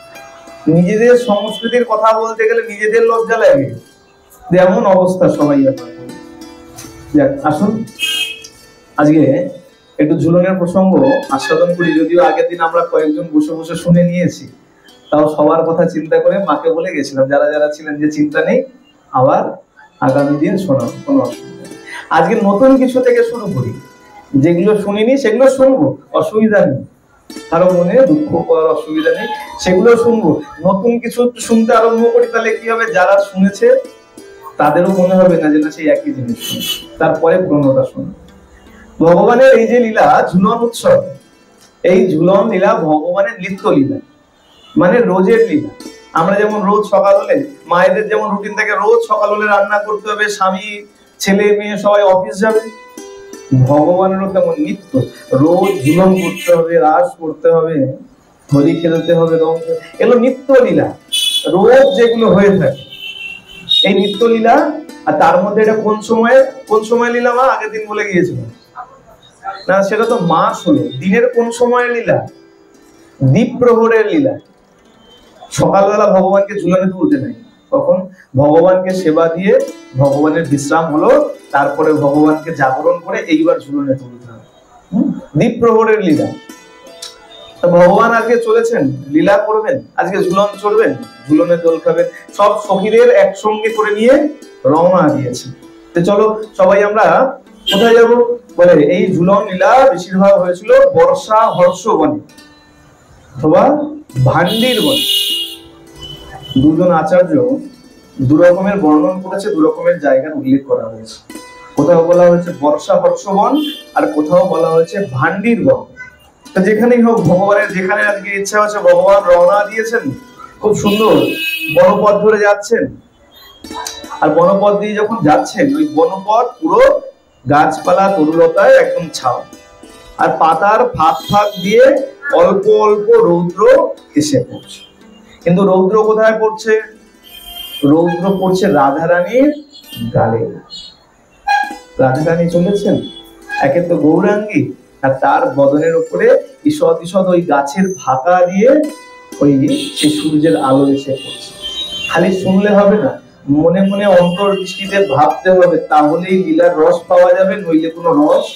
নিজেদের সংস্কৃতির কথা বলতে গেলে নিজেদের লজ্জা লাগে, এমন অবস্থা সবাই। আসুন আজকে একটু ঝুলনের প্রসঙ্গ আস্বাদন করি, যদিও আগের দিন আমরা কয়েকজন বসে বসে শুনে নিয়েছি, তাও সবার কথা চিন্তা করে মাকে বলে গেছিলাম যারা যারা ছিলেন যে চিন্তা নেই, আবার আগামী দিন শোনার কোনো অসুবিধা নেই। আজকে নতুন কিছু থেকে শুরু করি, যেগুলো শুনিনি সেগুলো শুনবো, অসুবিধা নেই, কারো মনে দুঃখ পাওয়ার অসুবিধা নেই, সেগুলো শুনবো। নতুন কিছু শুনতে আরম্ভ করি, তাহলে কি হবে, যারা শুনেছে তাদেরও মনে হবে না যে না সেই একই জিনিস শুনে, তারপরে পুরনোটা শুনে। ভগবানের এই যে লীলা ঝুলন উৎসব, এই ঝুলন লীলা ভগবানের নিত্য লীলা, মানে রোজের লীলা। আমরা যেমন রোজ সকাল হলে মায়েদের যেমন রুটিন থাকে, রোজ সকাল হলে রান্না করতে হবে, স্বামী ছেলে মেয়ে সবাই অফিস যাবে, ভগবানেরও তেমন নিত্য রোজ ঝুলন করতে হবে, রাস করতে হবে, হোলি খেলতে হবে, রং, এগুলো নিত্য লীলা রোজ যেগুলো হয়ে থাকে, এই নিত্য লীলা। আর তার মধ্যে এটা কোন সময় লীলা মা আগের দিন বলে গিয়েছিল না, সেটা তো মাস হলো। দিনের কোন সময়ের লীলা? দ্বীপ প্রহরের লীলা। সকালবেলা ভগবানকে ঝুলানে তুলতে নাই, তখন ভগবানকে সেবা দিয়ে ভগবানের বিশ্রাম হলো, তারপরে ভগবানকে জাগরণ করে এইবার ঝুলনে তুলতে হবে, দ্বীপ প্রহরের লীলা। ভগবান আজকে চলেছেন, লীলা করবেন, আজকে ঝুলন চড়বেন, ঝুলনে দোল খাবেন, সব সখীদের একসঙ্গে করে নিয়ে রওনা দিয়েছেন। তো চলো সবাই আমরা কোথায় যাব? বলে এই ঝুলন লীলা বেশিরভাগ হয়েছিল বর্ষা হর্ষ বনে অথবা ভান্ডির বনে। দুজন আচার্য দু রকমের বর্ণন করেছে, দু রকমের জায়গার উল্লেখ করা হয়েছে। কোথাও বলা হয়েছে বর্ষা হর্ষবন, আর কোথাও বলা হয়েছে ভান্ডির বন। তো যেখানেই হোক, ভগবানের যেখানে আজকে ইচ্ছা হচ্ছে, ভগবান রওনা দিয়েছেন, খুব সুন্দর বনপথ ধরে যাচ্ছেন। আর বনপথ দিয়ে যখন যাচ্ছেন, ওই বনপথ পুরো গাছপালা তরুলতায় একদম ছাও, আর পাতার ফাঁক দিয়ে অল্প অল্প রৌদ্র এসে পড়ছে। কিন্তু রৌদ্র কোথায় পড়ছে? রৌদ্র পড়ছে রাধারানীর গালে। রাধারানী চলেছেন, একে তো গৌরাঙ্গী, আর তার বদনের উপরে ঈষৎ ঈষৎ ওই গাছের ফাঁকা দিয়ে ওই সে সূর্যের আলো এসে পড়ছে। খালি শুনলে হবে না, মনে মনে অন্তর্দৃষ্টিতে ভাবতে হবে, তাহলেই লীলার রস পাওয়া যাবে, নইলে কোনো রস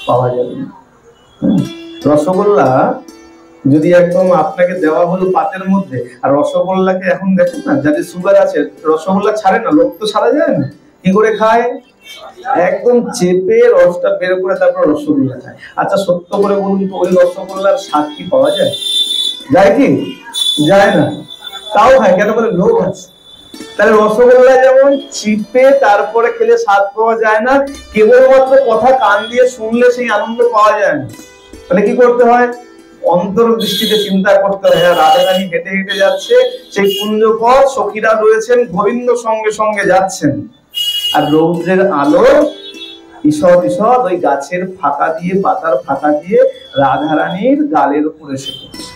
পাওয়া যাবে না। রসগোল্লা যদি একদম আপনাকে দেওয়া হলো পাতের মধ্যে, আর রসগোল্লাকে এখন দেখেন না, যাদের সুগার আছে রসগোল্লা ছাড়ে না, লোক তো ছাড়া যায় না, কি করে খায়? একদম চেপে রসটা বের করে তারপর রসগোল্লা খায়। আচ্ছা সত্য করে বলুন তো, ওই রসগোল্লার স্বাদ কি পাওয়া যায়? যায় কি? যায় না, তাও খায় কেন? বলে লোভ আছে। তাহলে রসগোল্লা যেমন চিপে তারপরে খেলে স্বাদ পাওয়া যায় না, কেবলমাত্র কথা কান দিয়ে শুনলে সেই আনন্দ পাওয়া যায় না। তাহলে কি করতে হয়? অন্তর্দৃষ্টিতে চিন্তা করতে হয়। রাধারানী হেঁটে হেঁটে যাচ্ছে, সেই কুঞ্জপথ, সখীরা রয়েছেন, গোবিন্দ সঙ্গে সঙ্গে যাচ্ছেন, আর রৌদ্রের আলো ঈষৎ ঈষৎ ওই গাছের ফাঁকা দিয়ে, পাতার ফাঁকা দিয়ে রাধারানীর গালের উপর এসে পড়ছে।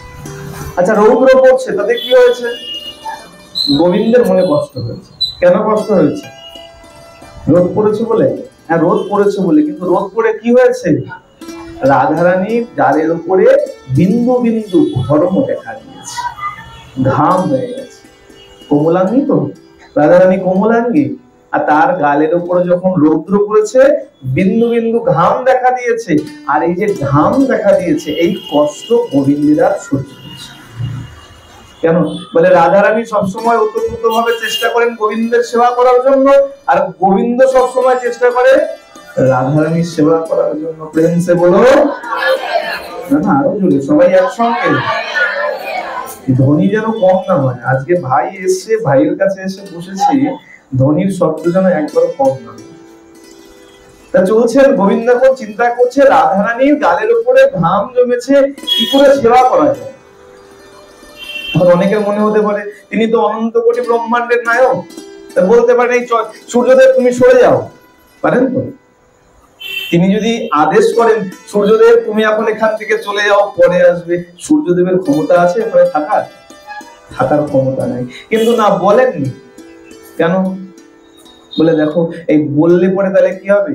আচ্ছা রৌদ্র পড়ছে, তাতে কি হয়েছে? গোবিন্দের মনে কষ্ট হয়েছে। কেন কষ্ট হয়েছে? রোদ পড়েছে বলে? হ্যাঁ রোদ পড়েছে বলে, কিন্তু রোদ পড়ে কি হয়েছে? রাধারানীর গালের উপরে বিন্দু বিন্দু ঘর্ম দেখা দিয়েছে, ঘাম হয়ে গেছে। কোমলাঙ্গী তো রাধারানী, কোমলাঙ্গী, আর তার গালের উপরে যখন রৌদ্র পড়েছে, বিন্দু বিন্দু ঘাম দেখা দিয়েছে। আর এই যে ঘাম দেখা দিয়েছে, এই কষ্ট গোবিন্দের আর সহ্য হয়েছে। কেন? বলে রাধারানী সবসময় ওতপ্রোত ভাবে চেষ্টা করেন গোবিন্দের সেবা করার জন্য, আর গোবিন্দ সবসময় চেষ্টা করে রাধারানীর সেবা করার জন্য। প্রেম সে বলো না, না আরো জোরে সবাই একসঙ্গে। ধ্বনি যেন কম না হয়। আজকে ভাই এসে, ভাইয়ের কাছে এসে বসেছি, ধ্বনির শব্দ যেন একবার কম না হয়। তা চলছেন গোবিন্দ এখন চিন্তা করছে, রাধারানীর গালের উপরে ঘাম জমেছে, কি করে সেবা করা যায়। অনেকের মনে হতে পারে তিনি তো অনন্ত কোটি ব্রহ্মাণ্ডের নায়ক, বলতে পারেন এই সূর্যদেব তুমি সরে যাও, পারেন তো? তিনি যদি আদেশ করেন সূর্যদেব তুমি এখন এখান থেকে চলে যাও, পরে আসবে, সূর্যদেবের ক্ষমতা আছে এখানে থাকার? থাকার ক্ষমতা নাই। কিন্তু না, বলেননি। কেন? বলে দেখো এই বললে পরে তাহলে কি হবে,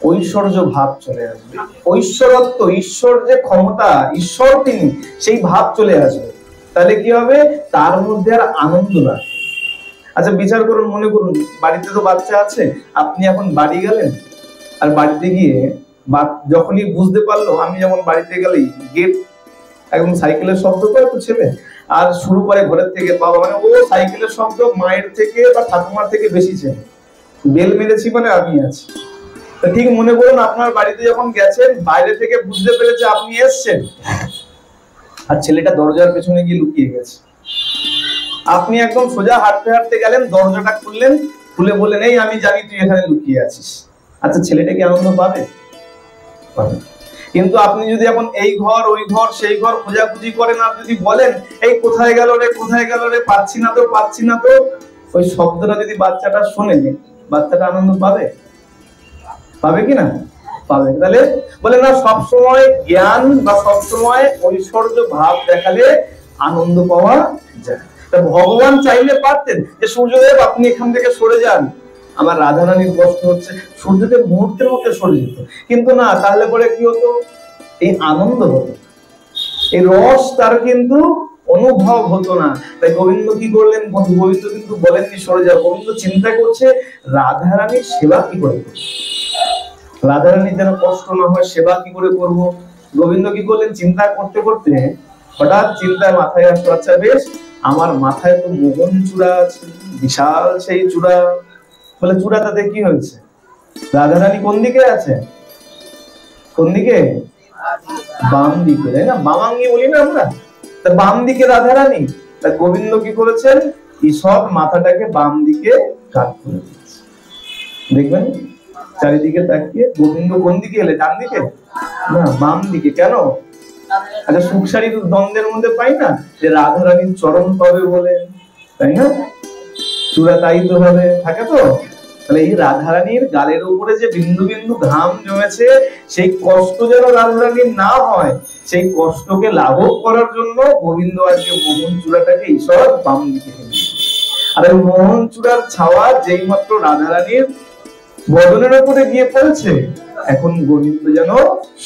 ঐশ্বর্য ভাব চলে আসবে, ঐশ্বরত্ব, ঈশ্বর যে ক্ষমতা, ঈশ্বর তিনি, সেই ভাব চলে আসবে। তাহলে কি হবে, তার মধ্যে আর আনন্দ লাগবে। আচ্ছা বিচার করুন, মনে করুন বাড়িতে তো বাচ্চা আছে, আপনি এখন বাড়ি গেলেন, আর বাড়িতে গিয়ে যখনই বুঝতে পারলো, আমি যেমন বাড়িতে গেলেই গেট একদম সাইকেলের শব্দ করে তো ছেলে, আর শুরু করে ঘরের থেকে বাবা, মানে ও সাইকেলের শব্দ মায়ের থেকে বা ঠাকুমার থেকে বেশি চেনে, বেল মেরেছি মানে আমি আছি। ঠিক মনে করুন আপনার বাড়িতে যখন গেছেন, বাইরে থেকে বুঝতে পেরেছে আপনি এসছেন, আর ছেলেটা দরজার পেছনে গিয়ে লুকিয়ে গেছে। আপনি একদম সোজা হাঁটতে হাঁটতে গেলেন, দরজাটা খুললেন, খুলে বললেন এই আমি জানি তুই এখানে লুকিয়ে আছিস। আচ্ছা ছেলেটা কি আনন্দ পাবে? পাবে। কিন্তু আপনি যদি এখন এই ঘর ওই ঘর সেই ঘর খোঁজাখুঁজি করেন, আর যদি বলেন এই কোথায় গেল রে, কোথায় গেল রে, পাচ্ছি না তো, পাচ্ছি না তো, ওই শব্দটা যদি বাচ্চাটা শোনে, বাচ্চাটা আনন্দ পাবে? পাবে কি না? পাবে। তাহলে বলে না, সবসময় জ্ঞান বা সবসময় ঐশ্বর্য ভাব দেখালে আনন্দ পাওয়া যায়। তা ভগবান চাইলে পারতেন যে সূর্যদেব আপনি এখান থেকে সরে যান, আমার রাধারানীর কষ্ট হচ্ছে, সূর্যদেব মুহূর্তের মধ্যে সরে যেত। কিন্তু না, তাহলে পরে কি হতো, এই আনন্দ হতো, এই রস তার কিন্তু অনুভব হতো না। তাই গোবিন্দ কি করলেন, গোবিন্দ কিন্তু বলেননি সরে যাও, গোবিন্দ চিন্তা করছে রাধারানীর সেবা কি করে, রাধারানীর যেন কষ্ট না হয়, সেবা কি করে করব। গোবিন্দ কি করলেন, চিন্তা করতে করতে হঠাৎ চিন্তায় মাথায় আসলো, আচ্ছা বেশ, আমার মাথায় তো মোহন চূড়া আছে, বিশাল সেই চূড়া। বলে চূড়াটাতে কি হয়েছে, রাধারানী কোন দিকে আছে, কোন দিকে, বাম দিকে, তাই না, বামাঙ্গি বলি না আমরা, তা বাম দিকে রাধারানী। তা গোবিন্দ কি করেছেন, ঈশ্বর মাথাটাকে বাম দিকে কাত করে দিয়েছে। দেখবেন চারিদিকে তাকিয়ে গোবিন্দ কোন দিকে এলে, ডান দিকে না, বাম দিকে। কেন? আচ্ছা সুখসারীর দ্বন্দ্বের মধ্যে পাই না যে রাধারানীর চরণ পাবে বলে, তাই না, চূড়া তাই তো ভাবে থাকে তো। তাহলে এই রাধারানীর গালের উপরে যে বিন্দু বিন্দু ঘাম জমেছে, সেই কষ্ট যেন রাধারানীর না হয়, সেই কষ্টকে লাঘব করার জন্য গোবিন্দ আজকে মোহন চূড়াটাকে ঈশ্বর বাম দিকে ফেলে। আর এই মোহন চূড়ার ছাওয়া যেই মাত্র রাধারানীর বদনের উপরে গিয়ে পড়েছে, এখন গোবিন্দ যেন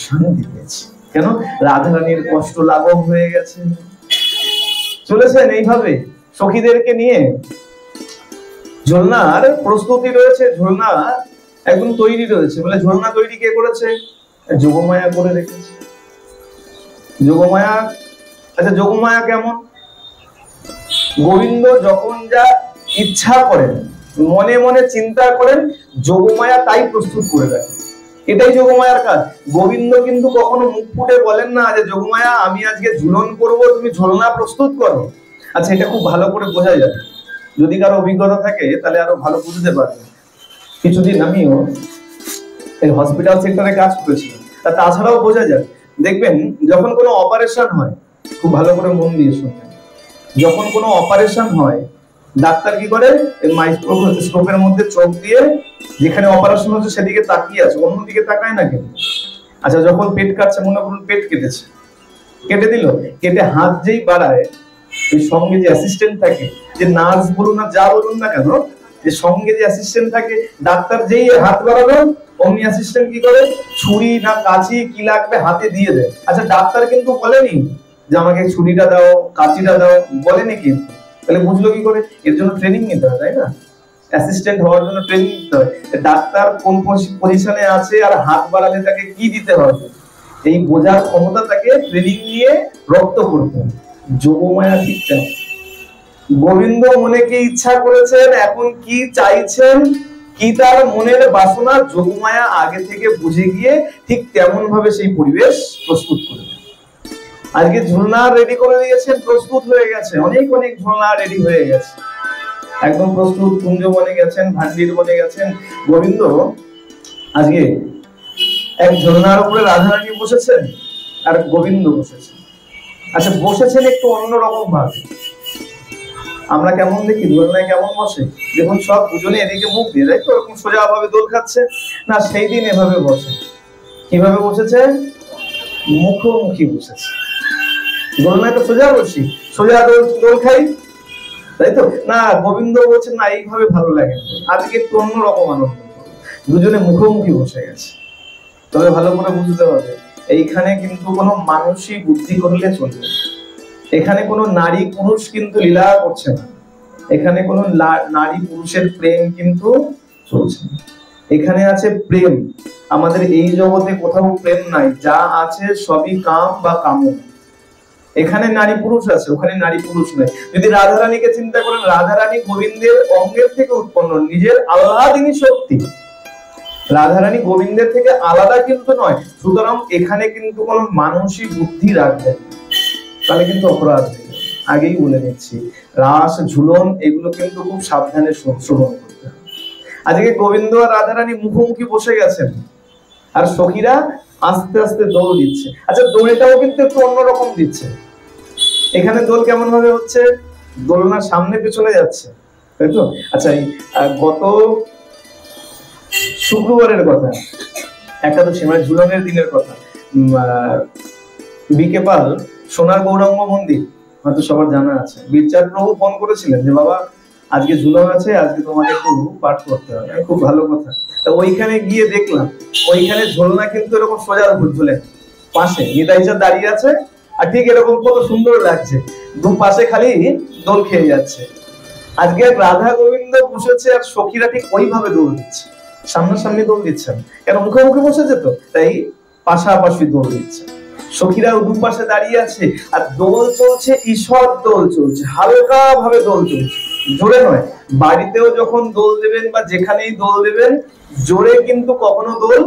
শান্তি পেয়েছে। কেন? রাধারানীর কষ্ট লাঘব হয়ে গেছে। চলেছেন এইভাবে সখীদেরকে নিয়ে, ঝোলনার প্রস্তুতি রয়েছে, ঝোলনা একদম তৈরি রয়েছে। বলে ঝোলনা তৈরি কে করেছে? যোগমায়া করে রেখেছে। যোগমায়া, আচ্ছা যোগমায়া কেমন? গোবিন্দ যখন যা ইচ্ছা করেন, মনে মনে চিন্তা করেন, যোগমায়া তাই প্রস্তুত করে রাখেন। এটাই যোগমায়ার কাজ। গোবিন্দ কিন্তু কখনো মুখ ফুটে বলেন না যে যোগমায়া আমি আজকে ঝুলন করব, তুমি ঝোলনা প্রস্তুত করো। আচ্ছা এটা খুব ভালো করে বোঝা যাবে, যদি কারো অভিজ্ঞতা থাকে তাহলে আরো ভালো বুঝতে পারবে। কিছুদিন আমিও এই হসপিটাল সেক্টরে কাজ করেছি, তাছাড়াও বোঝা যায়। দেখবেন যখন কোনো অপারেশন হয়, খুব ভালো করে মন দিয়ে শুনবেন, যখন কোনো অপারেশন হয় ডাক্তার কি করে, মাইক্রোস্কোপের মধ্যে চোখ দিয়ে যেখানে অপারেশন হচ্ছে সেদিকে তাকিয়ে আছে, অন্যদিকে তাকায় না কেন। আচ্ছা যখন পেট কাটছে, মনে করুন পেট কেটেছে, কেটে দিল, কেটে হাত যেই বাড়ায়, ওই সঙ্গে যে অ্যাসিস্ট্যান্ট থাকে, যে নার্স বলুন না যা বলুন না কেন, যে সঙ্গে যে অ্যাসিস্ট্যান্ট থাকে, ডাক্তার যেই হাত বাড়ালো অমনি অ্যাসিস্ট্যান্ট কি করে, ছুরি না কাঁচি কি লাগবে হাতে দিয়ে দেয়। আচ্ছা ডাক্তার কিন্তু বলেনি যে আমাকে ছুরিটা দাও, কাঁচিটা দাও, বলেনি কিন্তু। তাহলে বুঝলো কি করে? এর জন্য ট্রেনিং নিতে হয়, তাই না? অ্যাসিস্ট্যান্ট হওয়ার জন্য ট্রেনিং নিতে হয়। ডাক্তার কোন পজিশনে আছে আর হাত বাড়ালে তাকে কি দিতে হবে, এই বোঝার ক্ষমতা তাকে ট্রেনিং নিয়ে রপ্ত করতে হবে। যোগমায়া ঠিক তেমন। গোবিন্দ মনে কি ইচ্ছা করেছেন, এখন কি চাইছেন, কি তার মনের বাসনা, যোগমায়া আগে থেকে বুঝে গিয়ে ঠিক তেমন ভাবে সেই পরিবেশ প্রস্তুত করে দেন। আজকে ঝুলনা রেডি করে দিয়েছেন, প্রস্তুত হয়ে গেছে, অনেক অনেক ঝুলনা রেডি হয়ে গেছে, একদম প্রস্তুত। কুঞ্জ বনে গেছেন, ভান্ডির বনে গেছেন। গোবিন্দ আজকে এক ঝুলনার উপরে রাধারানী বসেছেন আর গোবিন্দ বসেছেন। আচ্ছা বসেছেন একটু অন্যরকম ভাবে। আমরা কেমন দেখি দোলনায় কেমন বসে, দেখুন সব দুজনে এদিকে মুখ দিয়ে, তাই তো, ওরকম সোজা ভাবে দোল খাচ্ছে না, সেই দিন এভাবে বসে। কিভাবে বসেছে? মুখোমুখি বসেছে। দোলনায় তো সোজা বসি, সোজা দোল খাই, তাই তো না? গোবিন্দ বলছেন না এইভাবে ভালো লাগে না, আজকে একটু অন্যরকম আনন্দ। দুজনে মুখোমুখি বসে গেছে। তবে ভালো করে বুঝতে হবে, এইখানে কিন্তু কোনো মানুষই বুদ্ধি করলে চলবে, এখানে কোনো নারী পুরুষ কিন্তু লীলা করছে না, এখানে কোনো নারী পুরুষের প্রেম কিন্তু চলছে না, এখানে আছে প্রেম। আমাদের এই জগতে কোথাও প্রেম নাই, যা আছে সবই কাম বা কামনা। এখানে নারী পুরুষ আছে, ওখানে নারী পুরুষ নেই। যদি রাধারানীকে চিন্তা করেন, রাধারানী গোবিন্দের অঙ্গের থেকে উৎপন্ন, নিজের আল্লাদিনী শক্তি। রাধারানী গোবিন্দের থেকে আলাদা কিন্তু নয়। সুতরাং এখানে কিন্তু কোনো মানুষই বুদ্ধি রাখবেন, তাহলে কিন্তু অপরাধ হয়ে যাবে। আগেই বলে নিচ্ছি, রাস ঝুলন এগুলো কিন্তু খুব সাবধানে শ্রবণ করতে হবে। আজকে গোবিন্দ আর রাধারানী মুখোমুখি বসে গেছেন, আর সখীরা আস্তে আস্তে দোল দিচ্ছে। আচ্ছা, দোলটাও কিন্তু একটু অন্যরকম দিচ্ছে। এখানে দোল কেমন ভাবে হচ্ছে, দোলনার সামনে পেছনে যাচ্ছে, তাই তো? আচ্ছা, গত শুক্রবারের কথা, একাদশী মানে ঝুলনের দিনের কথা, বিকে পাল সোনার গৌরাঙ্গ মন্দির হয়তো সবার জানা আছে, বীরচাঁদ প্রভু ফোন করেছিলেন যে বাবা আজকে ঝুলন আছে, আজকে তোমাকে একটু পাঠ করতে হবে। খুব ভালো কথা। তা ওইখানে গিয়ে দেখলাম, ওইখানে ঝুলনা কিন্তু এরকম সোজা ঝুলে, পাশে নিতাই চাঁদ দাঁড়িয়ে আছে, আর ঠিক এরকম কত সুন্দর লাগছে, দু পাশে খালি দোল খেয়ে যাচ্ছে। আজকে রাধা গোবিন্দ বসেছে, আর সখীরা ঠিক ওইভাবে দোল দিচ্ছে, সামনাসামনি দোল দিচ্ছেন, কেন মুখোমুখি বসেছে তো, তাই পাশাপাশি দোল দিচ্ছে। সখীরা দুপাশে দাঁড়িয়ে আছে, আর দোল চলছে, ঈশ্বর দোল চলছে, হালকা ভাবে দোল চলছে, জোরে নয়। বাড়িতেও যখন দোল দেবেন বা যেখানেই দোল দেবেন, জোরে কিন্তু কখনো দোল,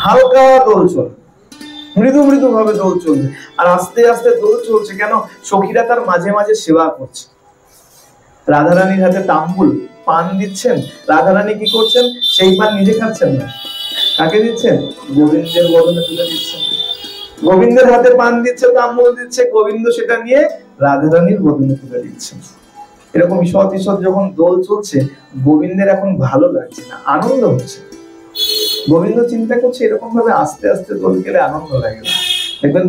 হালকা দোল চলবে, মৃদু মৃদু ভাবে দোল চলবে। আর আস্তে আস্তে দোল চলছে কেন, সখীরা তার মাঝে মাঝে সেবা করছে। রাধারানীর হাতে তাম্বুল পান দিচ্ছেন, রাধারানী কি করছেন, সেই পান নিজে খাচ্ছেন না, কাকে দিচ্ছেন, গোবিন্দের বদনে তুলে দিচ্ছেন। গোবিন্দের হাতে পান দিচ্ছে, তাম্বুল দিচ্ছে, গোবিন্দ সেটা নিয়ে রাধারানীর বদনে তুলে দিচ্ছেন। এরকম ঈষৎ ঈষৎ যখন দোল চলছে, গোবিন্দের এখন ভালো লাগছে না, আনন্দ হচ্ছে। গোবিন্দ চিন্তা করছে এরকম ভাবে আস্তে আস্তে দোল গেলে আনন্দ লাগে না। দেখবেন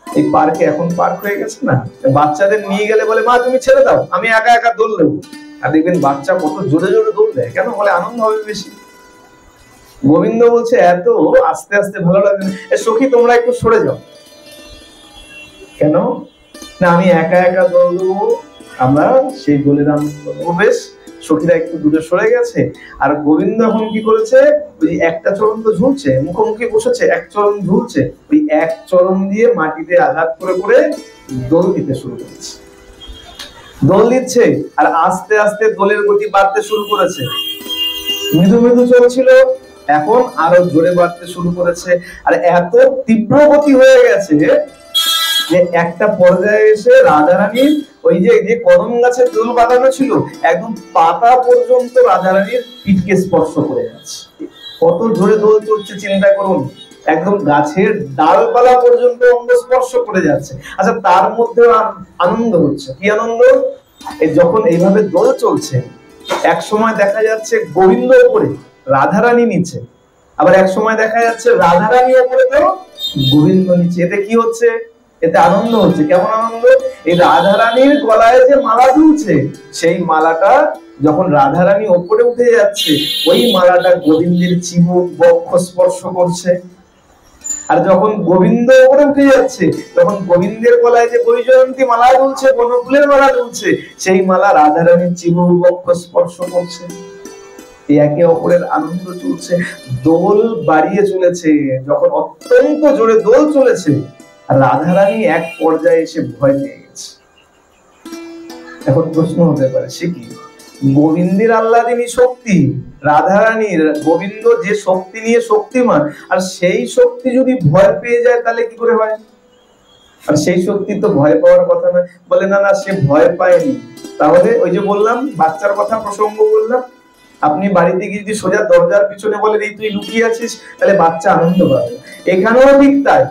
এই পার্কে, এখন পার্ক হয়ে গেছে না, বাচ্চাদের নিয়ে গেলে বলে মা তুমি ছেড়ে দাও, আমি একা একা দোল দেবো। আর দেখবেন বাচ্চা কত জোরে জোরে দোল দেয়, কেন বলে আনন্দ হবে বেশি। গোবিন্দ বলছে এত আস্তে আস্তে ভালো লাগে না, সখী তোমরা একটু সরে যাও। কেন না, আমি একা একা দোল দেবো, আমরা সেই দোলের আনন্দ নেবো। বেশ, সখীরা একটু দূরে সরে গেছে। আর গোবিন্দ এখন কি করেছে, ওই একটা চরণ তো ঝুলছে, মুখোমুখি বসেছে, এক চরণ ঝুলছে, ওই এক চরণ দিয়ে মাটিতে আঘাত করে করে দোল দিতে শুরু করেছে। দোল দিচ্ছে, আর আস্তে আস্তে দোলের গতি বাড়তে শুরু করেছে। মৃদু মৃদু চলছিল, এখন আরো জোরে বাড়তে শুরু করেছে। আর এত তীব্র গতি হয়ে গেছে যে একটা পর্যায়ে এসে রাধারানীর ওই যে কদম গাছের দোল বাঁধানো ছিল, একদম পাতা পর্যন্ত রাধারানীর পিঠকে স্পর্শ করে যাচ্ছে। কত জোরে দোল চলছে চিন্তা করুন, একদম গাছের ডালপালা পর্যন্ত অঙ্গ স্পর্শ করে যাচ্ছে। আচ্ছা, তার মধ্যে আনন্দ হচ্ছে। কি আনন্দ, এই যখন এইভাবে দোল চলছে, এক সময় দেখা যাচ্ছে গোবিন্দ উপরে, রাধারানী নিচে, আবার এক সময় দেখা যাচ্ছে রাধারানী উপরে তো গোবিন্দ নিচে। এতে কি হচ্ছে, এতে আনন্দ হচ্ছে। কেমন আনন্দ, এই রাধারানীর গলায় যে মালা ঝুলছে, সেই মালাটা যখন রাধারানী ওপরে উঠে যাচ্ছে, ওই মালাটা গোবিন্দের চিবুক বক্ষ স্পর্শ করছে। আর যখন গোবিন্দ উপরে উঠে যাচ্ছে, তখন গোবিন্দের গলায় যে বৈজয়ন্তী মালা ঝুলছে, বনফুলের মালা ঝুলছে, সেই মালা রাধারানীর চিবুক বক্ষ স্পর্শ করছে। একে অপরের আনন্দ চলছে, দোল বাড়িয়ে চলেছে। যখন অত্যন্ত জোরে দোল চলেছে, রাধারানী এক পর্যায়ে এসে ভয় পেয়ে গেছে। এখন প্রশ্ন হতে পারে, সে কি, গোবিন্দের আল্লাদিনী শক্তি, রাধারানীর গোবিন্দ যে শক্তি নিয়ে শক্তিমান, আর সেই শক্তি যদি ভয় পেয়ে যায় তাহলে কি করে হয়? আর সেই শক্তি তো ভয় পাওয়ার কথা না। বলে না না, সে ভয় পায়নি। তাহলে ওই যে বললাম, বাচ্চার কথা প্রসঙ্গ বললাম, আপনি বাড়িতে গিয়ে যদি সোজা দরজার পিছনে বলেন এই তুই লুকিয়ে আছিস, তাহলে বাচ্চা আনন্দ পাবে। এখানেও ঠিক তাই,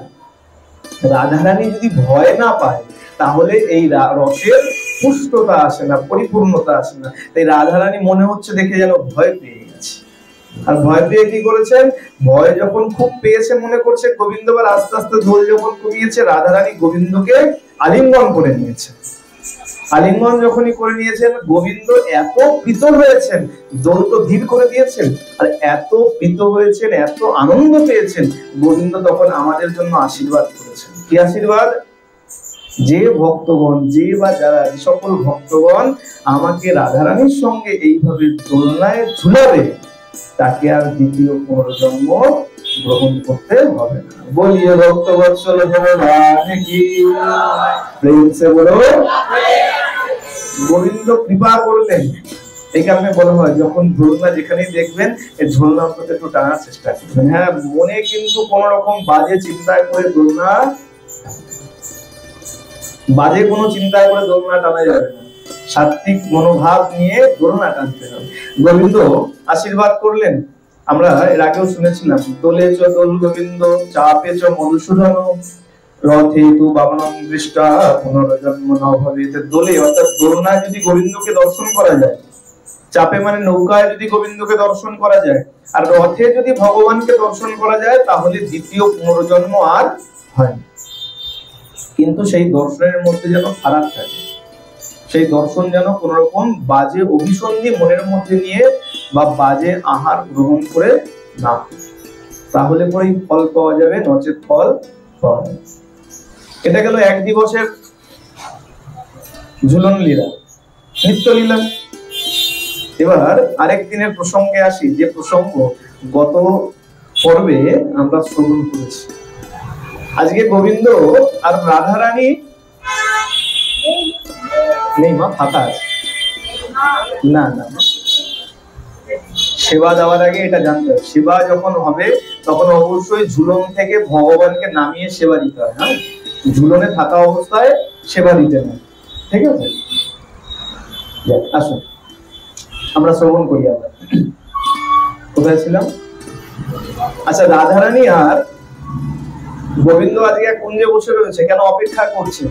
রাধারানী যদি ভয় না পায়, তাহলে এই রসের পুষ্টতা আসে না, পরিপূর্ণতা আসে না। তাই রাধারানী মনে হচ্ছে দেখে যেন ভয় পেয়ে গেছে। আর ভয় পেয়ে কি করেছেন, ভয় যখন খুব পেয়েছে মনে করছে, গোবিন্দ আস্তে আস্তে দোল যখন কমিয়েছে, রাধারানী গোবিন্দকে আলিঙ্গন করে নিয়েছে। আলিঙ্গন যখনই করে নিয়েছেন, গোবিন্দ এত প্রীত হয়েছেন, দোল তো ধীর করে দিয়েছেন, আর এত প্রীত হয়েছেন, এত আনন্দ পেয়েছেন, গোবিন্দ তখন আমাদের জন্য আশীর্বাদ করেছেন। কি আশীর্বাদ? যে ভক্তগণ, যে বা যারা, যে সকল ভক্তগণ আমাকে রাধারানীর সঙ্গে এইভাবে দোলনায় ঝুলাবে, তাকে আর দ্বিতীয় পুনর্জন্ম গ্রহণ করতে হবে না। বলিয়ে ভক্তবৎসল ভগবান কি, প্রেম সে বলো। গোবিন্দ কৃপা করলেন। এই কারণে বলা হয়, যখন ঝোলনা যেখানেই দেখবেন, এই ঝোলনা অন্তত একটু টানার চেষ্টা করবেন। হ্যাঁ, মনে কিন্তু কোন রকম বাজে চিন্তা করে দোলনা, বাজে কোনো চিন্তা করে দোলনা টানা যাবে না। সাত্বিক মনোভাব নিয়ে দোলনা টানতে হবে। গোবিন্দ আশীর্বাদ করলেন। আমরা এর আগেও শুনেছিলাম, দোলে চ দোল গোবিন্দ, চাপে চ মধুসূদন, রথে তু বামনং দৃষ্টা পুনর্জন্ম ন ভবেৎ। দোলে অর্থাৎ দোলনায় যদি গোবিন্দকে দর্শন করা যায়, চাপে মানে নৌকায় যদি গোবিন্দকে দর্শন করা যায়, আর রথে যদি ভগবানকে দর্শন করা যায়, তাহলে দ্বিতীয় পুনর্জন্ম আর হয়। কিন্তু সেই দর্শনের মধ্যে যেন ফারাক থাকে, সেই দর্শন যেন কোন রকম বাজে অভিসন্ধি মনের মধ্যে নিয়ে বা বাজে আহার গ্রহণ করে না, তাহলে পরেই ফল পাওয়া যাবে, নচেত ফল পাওয়া যাবে। এটা গেল এক দিবসের ঝুলন লীলা, নিত্য লীলা। এবার আরেক দিনের প্রসঙ্গে আসি, যে প্রসঙ্গ গত পর্বে আমরা শ্রবণ করেছি। আজকে গোবিন্দ আর রাধারানী নেই, মা ফাঁকা আছে। না না, সেবা দেওয়ার আগে এটা জানতে হবে, সেবা যখন হবে তখন অবশ্যই ঝুলন থেকে ভগবানকে নামিয়ে সেবা দিতে হয়। হ্যাঁ, ঝুলনে থাকা অবস্থায় সেবা দিতে হয়, ঠিক আছে? আসুন আমরা শ্রবণ করি আবার। কোথায় ছিলাম? আচ্ছা, রাধারানী আর গোবিন্দ আজকে কুঞ্জে বসে রয়েছে, কেন অপেক্ষা করছে?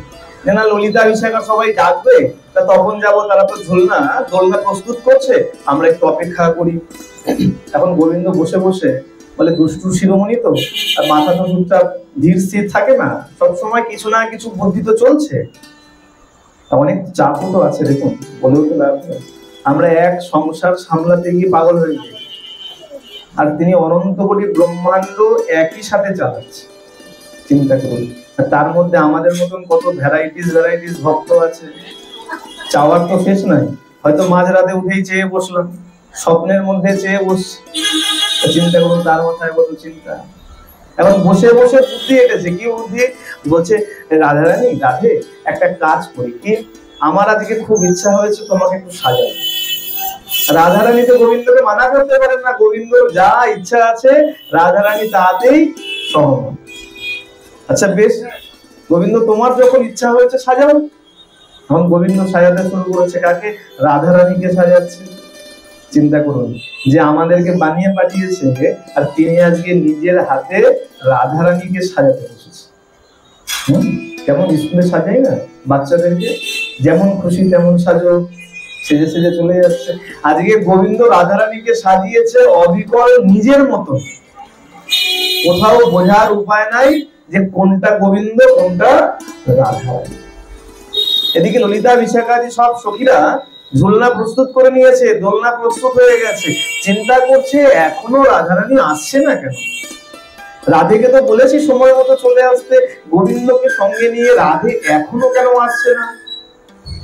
না ললিতা বিশাখা সবাই ডাকবে, তা তখন যাব, তারা তো দোলনা প্রস্তুত করছে, আমরা একটু অপেক্ষা করি। এখন গোবিন্দ বসে বসে বলে, দুষ্টু শিরোমণি তো, আর মাথা তো চুপচাপ ধীর স্থির থাকে না, সবসময় কিছু না কিছু বুদ্ধি তো চলছে, অনেক চাপও তো আছে। দেখুন, বলেও তো লাভ নেই, আমরা এক সংসার সামলাতে গিয়ে পাগল হয়ে যাই, আর তিনি অনন্ত কোটি ব্রহ্মাণ্ড একই সাথে চালাচ্ছে। চিন্তা করুন, তার মধ্যে আমাদের মতন কত ভ্যারাইটিস ভক্ত আছে, চাওয়ার তো শেষ নাই। হয়তো মাঝরাতে উঠেই চেয়ে বসলাম, স্বপ্নের মধ্যে চেয়ে বসছি, চিন্তা করুন তার মাথায় কত চিন্তা। এখন বসে বসে বুদ্ধি এটেছে, কি বুদ্ধি? বলছে, রাধারানী, রাধে, একটা কাজ করি, কি আমার আজকে খুব ইচ্ছা হয়েছে তোমাকে একটু সাজাবো। রাধারানী তো গোবিন্দকে মানা করতে পারেন না, গোবিন্দ যা ইচ্ছা আছে রাধারানী তাতেই সহমত। আচ্ছা বেশ, গোবিন্দ তোমার যখন ইচ্ছা হয়েছে সাজাও। এখন গোবিন্দ সাজাতে শুরু করেছে, কাকে? রাধারানীকে সাজাচ্ছে। চিন্তা করুন, যে আমাদেরকে বানিয়ে পাঠিয়েছে, আর তিনি আজকে নিজের হাতে রাধারানীকে সাজাতে বসেছে। কেমন স্কুলে সাজাই না বাচ্চাদেরকে, যেমন খুশি তেমন সাজো, সেজে সেজে চলে যাচ্ছে। আজকে গোবিন্দ রাধারানীকে সাজিয়েছে অবিকল নিজের মতো, কোথাও বোঝার উপায় নাই যে কোনটা গোবিন্দ কোনটা রাধা। এদিকে ললিতা বিশাখাদি সব সখীরা ঝুলনা প্রস্তুত করে নিয়েছে, দোলনা প্রস্তুত হয়ে গেছে, চিন্তা করছে এখনো রাধারানী আসছে না কেন। রাধেকে তো বলেছি সময় মতো চলে আসতে, গোবিন্দকে সঙ্গে নিয়ে রাধে এখনো কেন আসছে না?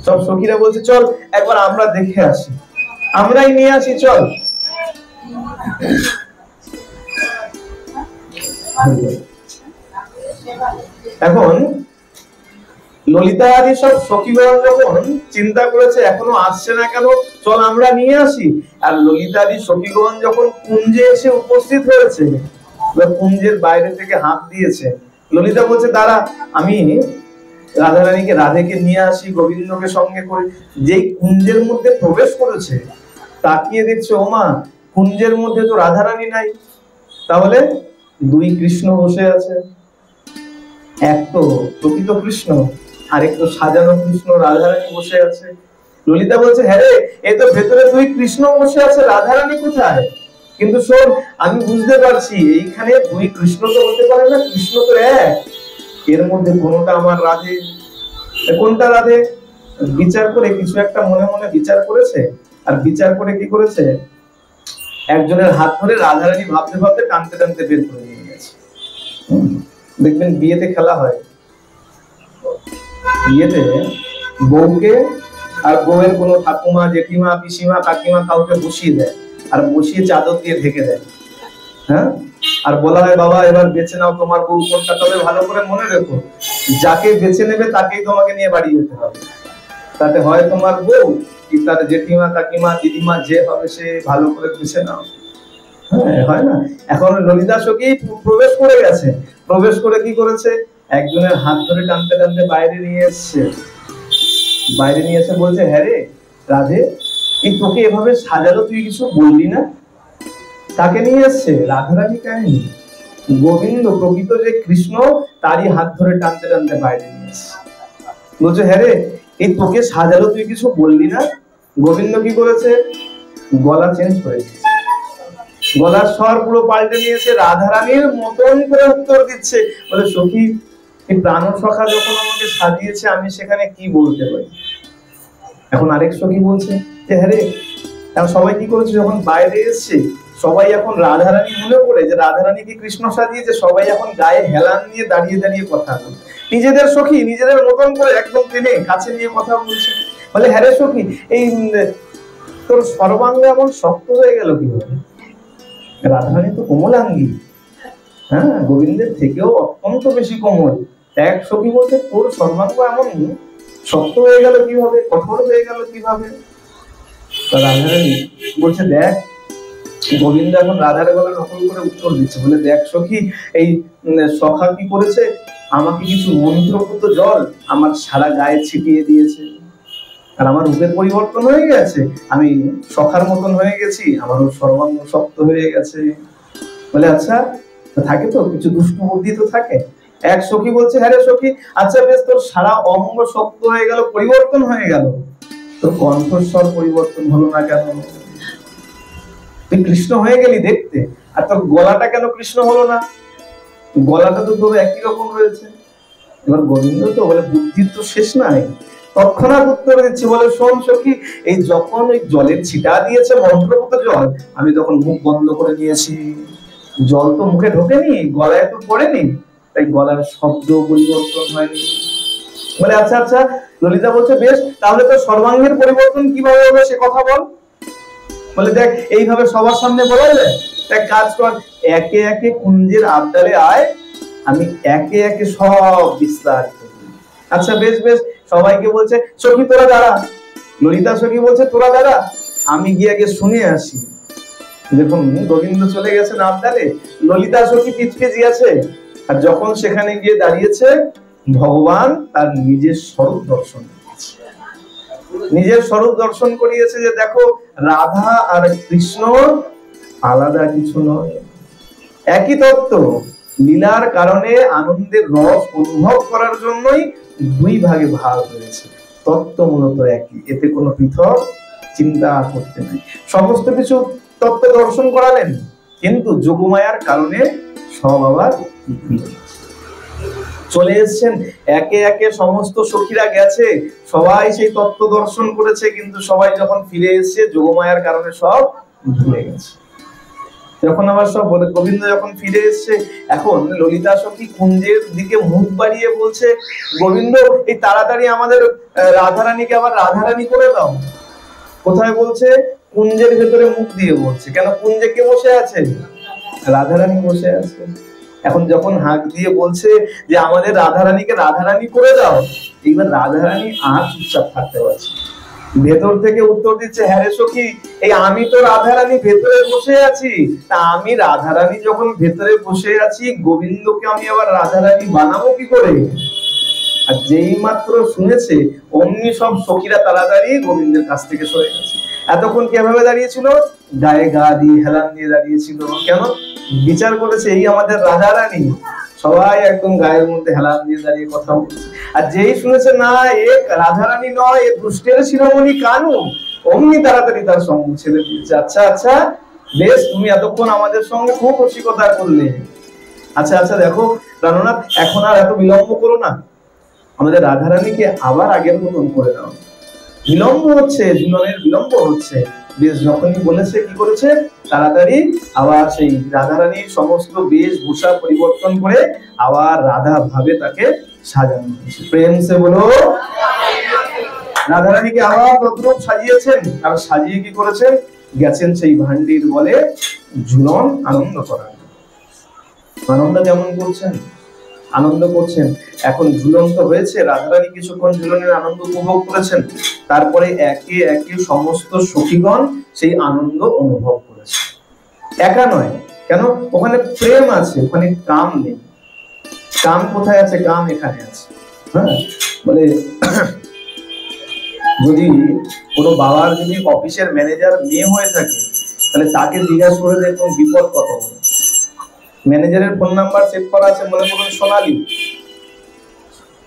সব সখীরা বলছে, চল একবার আমরা দেখে আসি, আমরাই নিয়ে আসি, চল। এখন ললিতা আদি সব সখীগণ যখন চিন্তা করেছে এখনো আসছে না কেন, চল আমরা নিয়ে আসি। আর ললিতা আদি সখীগণ যখন কুঞ্জে এসে উপস্থিত হয়েছে, কুঞ্জের বাইরে থেকে হাত দিয়েছে, ললিতা বলছে, দাঁড়া, আমি রাধারানীকে, রাধেকে নিয়ে আসি গোবিন্দকে সঙ্গে করে। যেই কুঞ্জের মধ্যে প্রবেশ করেছে, তাকিয়ে দেখছে, ওমা, কুঞ্জের মধ্যে তো রাধারানী নাই, তাহলে দুই কৃষ্ণ বসে আছে। এক তো প্রকৃত কৃষ্ণ, আরেক তো সাজানো কৃষ্ণ, রাধারানী বসে আছে। ললিতা বলছে, হ্যাঁ রে, এ তো ভেতরে দুই কৃষ্ণ বসে আছে, রাধারানী কোথায়? কিন্তু শোন, আমি বুঝতে পারছি এইখানে দুই কৃষ্ণ তো হতে পারে না, কৃষ্ণ তো এক, এর মধ্যে কোনটা আমার রাধে। কোনটা রাধে? বিচার করে কিছু একটা মনে মনে বিচার করেছে, আর বিচার করে কি করেছে, একজনের হাত ধরে রাধারানী ভাবতে ভাবতে টানতে টানতে বের করে নিয়ে গেছে। দেখবেন বিয়েতে খেলা হয়, বিয়েতে বউকে আর বউয়ের কোনো ঠাকুমা জেঠিমা পিসিমা কাকিমা কাউকে বসিয়ে দেয়, আর বসিয়ে চাদর দিয়ে ঢেকে দেয়। হ্যাঁ, আর বলা হয় বাবা এবার বেছে নাও তোমার বউ কোনটা। তবে ভালো করে মনে রেখো, যাকে বেছে নেবে তাকেই তোমাকে নিয়ে বাড়ি যেতে হবে। তাতে হয় তোমার বউ কি তার জেঠিমা কাকিমা দিদিমা যে হবে সে ভালো করে বেছে নাও। হ্যাঁ, হয় না? এখন ললিতা সখী প্রবেশ করে গেছে, প্রবেশ করে কি করেছে, একজনের হাত ধরে টানতে টানতে বাইরে নিয়ে এসছে। বাইরে নিয়ে এসে বলছে, হ্যাঁ রে রাধে, এই তোকে এভাবে সাজালো, তুই কিছু বললি না? তাকে নিয়ে এসছে রাধারানী কাহিনী, গোবিন্দ প্রকৃত যে কৃষ্ণ তারই হাত ধরে টানতে টানতে বাইরে নিয়ে এসছে। বলছে, হ্যাঁ রে, এই তোকে সাজালো, তুই কিছু বললি না? গোবিন্দ কি করেছে, গলা চেঞ্জ করে দিয়েছে, গলার স্বর পুরো পাল্টে নিয়েছে, রাধারানীর মতন করে উত্তর দিচ্ছে। বলে, সখী এই প্রাণ সখা যখন আমাকে সাজিয়েছে আমি সেখানে কি বলতে পারি? এখন আরেক সখী বলছে যে, হ্যাঁ রে, এখন সবাই কি করেছে, যখন বাইরে এসছে সবাই এখন রাধারানী মনে করে যে রাধারানীকে কৃষ্ণ সাজিয়েছে, সবাই এখন গায়ে হেলান নিয়ে দাঁড়িয়ে দাঁড়িয়ে কথা বলে, নিজেদের সখী নিজেদের মতন করে একদম টেনে কাছে নিয়ে কথা বলছে। বলে, হ্যাঁ রে সখী, এই তোর সর্বাঙ্গ এমন শক্ত হয়ে গেল কিভাবে? রাধারানী তো কোমলাঙ্গী, হ্যাঁ, গোবিন্দের থেকেও অত্যন্ত বেশি কোমল। এক সখী বলছে, তোর সর্বাঙ্গ এমন শক্ত হয়ে গেল কিভাবে, কঠোর হয়ে গেল কিভাবে? রাধারানী বলছে, দেখ, গোবিন্দ এখন রাধার গলা নকল করে উত্তর দিচ্ছে। বলে, দেখ সখী, এই সখা কি করেছে, আমাকে কিছু মন্ত্রপুত জল আমার সারা গায়ে ছিটিয়ে দিয়েছে, আর আমার রূপের পরিবর্তন হয়ে গেছে, আমি সখার মতন হয়ে গেছি, আমারও সর্বাঙ্গ শক্ত হয়ে গেছে। বলে, আচ্ছা থাকে তো কিছু দুষ্ট বুদ্ধি তো থাকে। এক সখী বলছে, হ্যাঁ রে সখী, আচ্ছা বেশ, তোর সারা অঙ্গ শক্ত হয়ে গেল, পরিবর্তন হয়ে গেল, তোর কণ্ঠস্বর পরিবর্তন হলো না কেন? তুই কৃষ্ণ হয়ে গেলি দেখতে, আর তোর গলাটা কেন কৃষ্ণ হলো না? গলাটা তো তোর একই রকম রয়েছে। এবার গোবিন্দ তো বলে, বুদ্ধির তো শেষ নাই, তৎক্ষণাৎ উত্তর দিচ্ছে। বলে, শোন সখী, এই যখন ওই জলের ছিটা দিয়েছে মন্ত্রপুত জল, আমি তখন মুখ বন্ধ করে নিয়েছি, জল তো মুখে ঢোকেনি, গলায় তো পড়েনি, তাই গলার শব্দ পরিবর্তন হয়নি। বলে, আচ্ছা আচ্ছা। ললিতা বলছে, বেশ, তাহলে তো সর্বাঙ্গের পরিবর্তন কিভাবে হবে সে কথা বল। বলে, দেখ, এইভাবে সবার সামনে বলা যায়? এক কাজ কর, একে একে কুঞ্জের আবদারে আয়, আমি একে একে সব বিস্তারিত। আচ্ছা বেশ বেশ, সবাইকে বলছে, সখী তোরা দাঁড়া। ললিতা সখী বলছে, তোরা দাঁড়া, আমি গিয়ে আগে শুনে আসি। দেখুন, গোবিন্দ চলে গেছেন আবদারে, ললিতা সখী পিছপেজি আছে, আর যখন সেখানে গিয়ে দাঁড়িয়েছে, ভগবান তার নিজের স্বরূপ দর্শন করেছে, নিজের স্বরূপ দর্শন করিয়েছে যে দেখো, রাধা আর কৃষ্ণ আলাদা কিছু নয়, একই তত্ত্ব। লীলার কারণে আনন্দের রস অনুভব করার জন্যই দুই ভাগে ভাগ হয়েছে, তত্ত্ব মূলত একই, এতে কোনো পৃথক চিন্তা করতে নাই। সমস্ত কিছু তত্ত্ব দর্শন করালেন, কিন্তু যোগমায়ার কারণে সব আবার চলে এসেছেন। একে একে সমস্ত সখীরা গেছে, সবাই সেই তত্ত্ব দর্শন করেছে, কিন্তু সবাই যখন ফিরে এসেছে যোগমায়ার কারণে সব ভুলে গেছে। যখন আবার সব বলে, গোবিন্দ যখন ফিরে এসছে, এখন ললিতা সখী কুঞ্জের দিকে মুখ বাড়িয়ে বলছে, গোবিন্দ এই তাড়াতাড়ি আমাদের রাধারানীকে আবার রাধারানী করে দাও। কোথায় বলছে? কুঞ্জের ভেতরে মুখ দিয়ে বলছে। কেন? কুঞ্জে কে বসে আছে? রাধারানী বসে আছে। এখন যখন হাঁক দিয়ে বলছে যে আমাদের রাধারানীকে রাধারানী করে দাও, এইবার রাধারানী আর চুপচাপ থাকতে পারছে, ভেতর থেকে উত্তর দিচ্ছে, হ্যাঁ রে সখী, এই আমি তো রাধারানী ভেতরে বসে আছি, তা আমি রাধারানী যখন ভেতরে বসে আছি, গোবিন্দকে আমি আবার রাধারানী বানাবো কি করে? আর যেই মাত্র শুনেছে, অমনি সব সখীরা তাড়াতাড়ি গোবিন্দের কাছ থেকে সরে গেছে। এতক্ষণ কিভাবে দাঁড়িয়েছিল? গায়ে গা দিয়ে হেলান দিয়ে দাঁড়িয়েছিল। কেন? বিচার করেছে এই আমাদের রাধারানী। সবাই একদম গায়ের মধ্যে হেলান দিয়ে দাঁড়িয়ে কথা বলছে। আর যেই শুনেছে না এ রাধারানী নয়, এ দুষ্টের শিরোমণি কানু, অমনি তাড়াতাড়ি তার সঙ্গ ছেড়ে দিয়েছে। আচ্ছা আচ্ছা বেশ, তুমি এতক্ষণ আমাদের সঙ্গে খুব রসিকতা করলে। আচ্ছা আচ্ছা দেখো প্রাণনাথ, এখন আর এত বিলম্ব করো না, আমাদের রাধারানীকে আবার আগের মতন করে দাও। বিলম্ব হচ্ছে, ঝুলনের বিলম্ব হচ্ছে। বেশ যখনই বলেছে কি করেছে, তাড়াতাড়ি আবার সেই রাধারানীর সমস্ত বেশভূষা পরিবর্তন করে আবার রাধা ভাবে তাকে সাজানো হয়েছে। প্রেম সে বলো। রাধারানীকে আবার তদ্রূপ সাজিয়েছেন, আর সাজিয়ে কি করেছেন, গেছেন সেই ভান্ডির বলে ঝুলন আনন্দ করার। আনন্দ কেমন করছেন, আনন্দ করছেন। এখন ঝুলন্ত হয়েছে, রাধারানী কিছুক্ষণ ঝুলনের আনন্দ উপভোগ করেছেন, তারপরে একে একে সমস্ত সখীগণ সেই আনন্দ অনুভব করেছে। একা নয়, কেন, ওখানে প্রেম আছে, ওখানে কাম নেই। কাম কোথায় আছে, কাম এখানে আছে। হ্যাঁ, বলে যদি কোনো বাবার যদি অফিসের ম্যানেজার মেয়ে হয়ে থাকে, তাহলে তাকে জিজ্ঞাসা করে দেখুন বিপদ কত বড়। ম্যানেজারের ফোন নাম্বার সেভ করা আছে, মনে করুন সোনালী,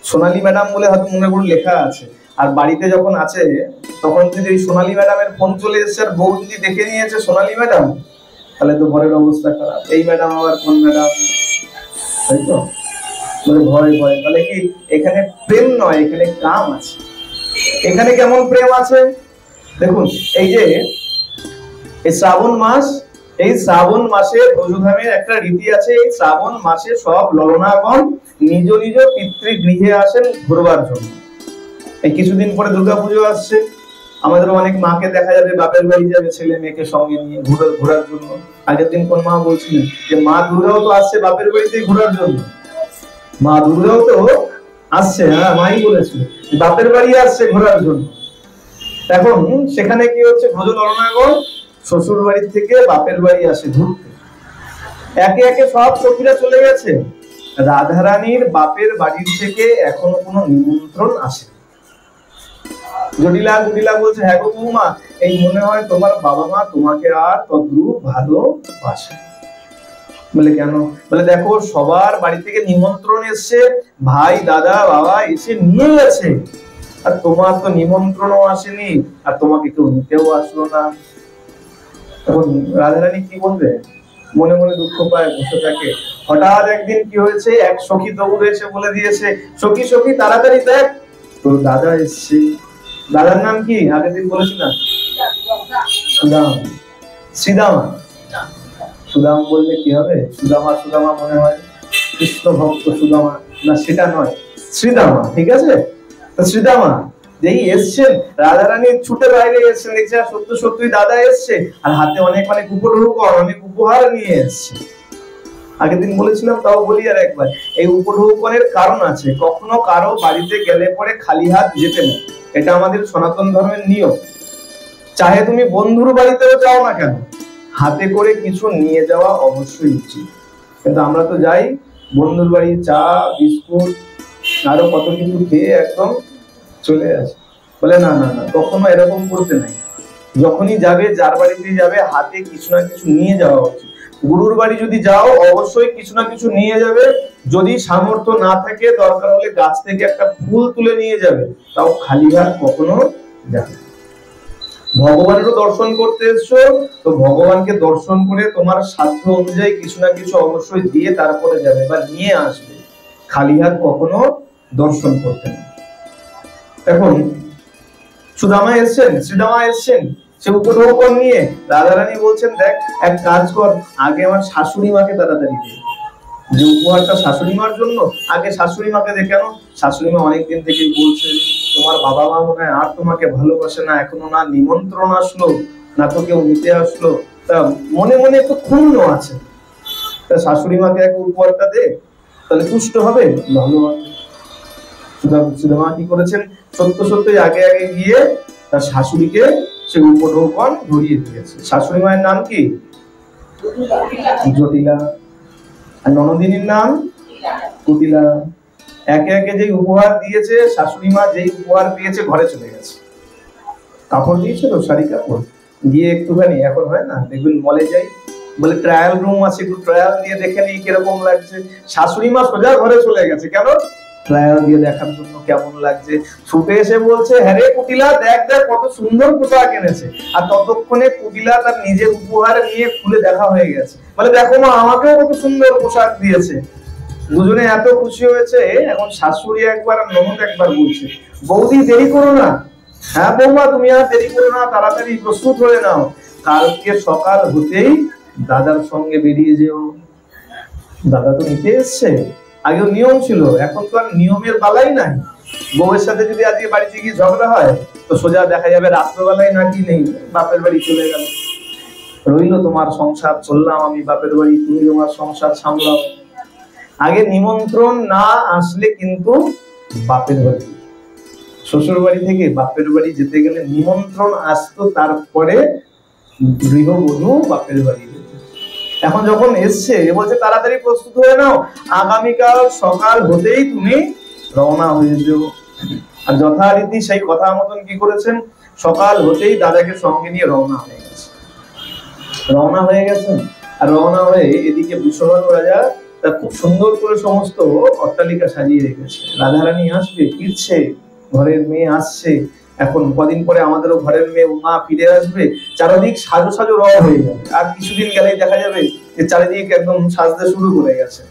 সোনালী ম্যাডাম বলে হয়তো মনে করুন লেখা আছে, আর বাড়িতে যখন আছে তখন যদি এই সোনালী ম্যাডামের ফোন চলে এসেছে আর বউ যদি দেখে নিয়েছে সোনালী ম্যাডাম, তাহলে তো ঘরের অবস্থা খারাপ। এই ম্যাডাম আবার কোন ম্যাডাম, তাই তো, মানে ভয় ভয়। তাহলে কি এখানে প্রেম নয়, এখানে কাম আছে। এখানে কেমন প্রেম আছে দেখুন, এই যে এই শ্রাবণ মাস, এই শ্রাবণ মাসে ব্রজধামের একটা রীতি আছে। এই শ্রাবণ মাসে সব ললনাগণ নিজ নিজ পিতৃগৃহে আসেন ঘুরবার জন্য। এই কিছুদিন পরে দুর্গাপুজো আসছে, আমাদের অনেক মাকে দেখা যাবে বাপের বাড়ি যাবে ছেলে মেয়েকে সঙ্গে নিয়ে ঘোরার জন্য। আগের দিন কোন মা বলছিলেন যে মা দুর্গাও তো আসছে বাপের বাড়িতে ঘোরার জন্য। মা দুর্গাও তো আসছে, হ্যাঁ মাই বলেছিল বাপের বাড়ি আসছে ঘোরার জন্য। এখন সেখানে কি হচ্ছে, ভোজ ললনাগণ শ্বশুর বাড়ি থেকে বাপের বাড়ি আসে ঘুরতে। একে একে সব সখীরা চলে গেছে, রাধারানীর বাপের বাড়ির থেকে এখনো কোনো নিমন্ত্রণ আসে। জটিলা জটিলা বলছে, হ্যাঁ গো বৌমা, এই মনে হয় তোমার বাবা মা তোমাকে আর তদ্রূপ ভালোবাসে। বলে কেন, বলে দেখো সবার বাড়ি থেকে নিমন্ত্রণ এসছে, ভাই দাদা বাবা এসে নিয়ে গেছে, আর তোমার তো নিমন্ত্রণও আসেনি, আর তোমাকে কেউ নিতেও আসলো না। তখন রাধারানী কি বলবে, মনে মনে দুঃখ পায়, বসে থাকে। হঠাৎ একদিন কি হয়েছে, এক সখী দৌড়ে এসে বলে দিয়েছে, সখী সখী তাড়াতাড়ি দেখ তোর দাদা এসছে। দাদার নাম কি, আগের দিন বলেছি না, সুদাম, শ্রীদামা। সুদাম বললে কি হবে, সুদামা সুদামা মনে হয় কৃষ্ণ ভক্ত সুদামা, না সেটা নয়, শ্রীদামা, ঠিক আছে। তো শ্রীদামা যেই এসছেন, রাধারানী ছুটে বাইরে এসছেন, দেখছে সত্য সত্যই দাদা এসছে, আর হাতে অনেক অনেক উপঢৌকন, অনেক উপহার নিয়ে এসছে। আগের দিন বলেছিলাম, তাও বলি আর একবার, এই উপঢৌকনের কারণ আছে। কখনো কারো বাড়িতে গেলে পরে খালি হাত যেতে না, এটা আমাদের সনাতন ধর্মের নিয়ম। চাহে তুমি বন্ধুর বাড়িতেও যাও না কেন, হাতে করে কিছু নিয়ে যাওয়া অবশ্যই উচিত। কিন্তু আমরা তো যাই বন্ধুর বাড়ি, চা বিস্কুট আরো কত কিছু খেয়ে একদম চলে আসে। বলে না না না, কখনো এরকম করতে নাই। যখনই যাবে, যার বাড়িতে যাবে, হাতে কিছু না কিছু নিয়ে যাওয়া উচিত। গুরুর বাড়ি যদি যাও, অবশ্যই কিছু না কিছু নিয়ে যাবে। যদি সামর্থ্য না থাকে, দরকার হলে গাছ থেকে একটা ফুল তুলে নিয়ে যাবে, তাও খালি হাত কখনো যাবে। ভগবানেরও দর্শন করতে এসছো, তো ভগবানকে দর্শন করে তোমার সাধ্য অনুযায়ী কিছু না কিছু অবশ্যই দিয়ে তারপরে যাবে বা নিয়ে আসবে। খালি হাত কখনো দর্শন করতে না। এখন সুদামা এসছেন, শ্রীদামা এসছেন, সে উপঢৌকন নিয়ে। রাধারানী বলছেন, দেখ এক কাজ কর, আগে আমার শাশুড়ি মাকে তাড়াতাড়ি দে। যে উপহারটা শাশুড়ি মার জন্য, আগে শাশুড়ি মাকে দে। কেন, শাশুড়ি মা অনেকদিন থেকেই বলছে তোমার বাবা মা মনে হয় আর তোমাকে ভালোবাসে না, এখনো না নিমন্ত্রণ আসলো, না তো কেউ নিতে আসলো, তা মনে মনে একটু ক্ষুণ্ণ আছে। তা শাশুড়ি মাকে এক উপহারটা দে, তাহলে তুষ্ট হবে, ভালো হবে। সুদামা কি করেছেন, সত্য সত্যই আগে আগে গিয়ে তার শাশুড়িকে সে উপঢৌকন ধরিয়ে দিয়েছে। শাশুড়ি মায়ের নাম কি, জটিলা, আর ননদিনীর নাম কুটিলা। একে একে যে উপহার দিয়েছে, শাশুড়ি মা যেই উপহার পেয়েছে ঘরে চলে গেছে। কাপড় দিয়েছে তো, শাড়ি কাপড় গিয়ে একটুখানি, এখন হয় না দেখবেন মলে যাই, বলে ট্রায়াল রুম আছে, একটু ট্রায়াল দিয়ে দেখে নিই কিরকম লাগছে। শাশুড়ি মা সোজা ঘরে চলে গেছে, কেন, ট্রায়াল দিয়ে দেখার জন্য কেমন লাগছে। ছুটে এসে বলছে, হ্যাঁ রে কুটিলা, দেখ দেখ কত সুন্দর পোশাক এনেছে। আর ততক্ষণে কুটিলা তার নিজের উপহার নিয়ে খুলে দেখা হয়ে গেছে, বলে দেখো মা, আমাকেও কত সুন্দর পোশাক দিয়েছে। দুজনে এত খুশি হয়েছে। এখন শাশুড়ি একবার আর ননদ একবার বলছে, বৌদি দেরি করো না, হ্যাঁ বৌমা, তুমি আর দেরি করো না, তাড়াতাড়ি প্রস্তুত হয়ে নাও, কালকে সকাল হতেই দাদার সঙ্গে বেরিয়ে যেও। দাদা তো নিতে এসছে, আগেও নিয়ম ছিল, এখন তো আর নিয়মের বালাই নাই। বউয়ের সাথে যদি আজকে বাড়িতে গিয়ে ঝগড়া হয় তো সোজা দেখা যাবে রাত্রবেলায় নাকি নেই, বাপের বাড়ি চলে গেল। রইল তোমার সংসার, চললাম আমি বাপের বাড়ি, তুমি তোমার সংসার সামলাও। আগে নিমন্ত্রণ না আসলে কিন্তু বাপের বাড়ি, শ্বশুর বাড়ি থেকে বাপের বাড়ি যেতে গেলে নিমন্ত্রণ আসতো, তারপরে গৃহবধূ বাপের বাড়ি। এখন যখন এসছে বলছে তাড়াতাড়ি প্রস্তুত হয়ে নাও, আগামীকাল সকাল হতেই তুমি রওনা হয়ে যাও। আর যথারীতি সেই কথা মতন কি করেছেন, সকাল হতেই দাদাকে সঙ্গে নিয়ে রওনা হয়ে গেছে। আর রওনা হয়ে এদিকে বৃষভানু রাজা তা খুব সুন্দর করে সমস্ত অট্টালিকা সাজিয়ে রেখেছে। রাধারানী আসবে, ফিরছে, ঘরের মেয়ে আসছে, এখন কদিন পরে আমাদেরও ঘরের মেয়ে মা ফিরে আসবে, চারিদিক সাজো সাজো রং হয়ে যাবে। আর কিছুদিন গেলেই দেখা যাবে যে চারিদিক একদম সাজতে শুরু করে গেছে।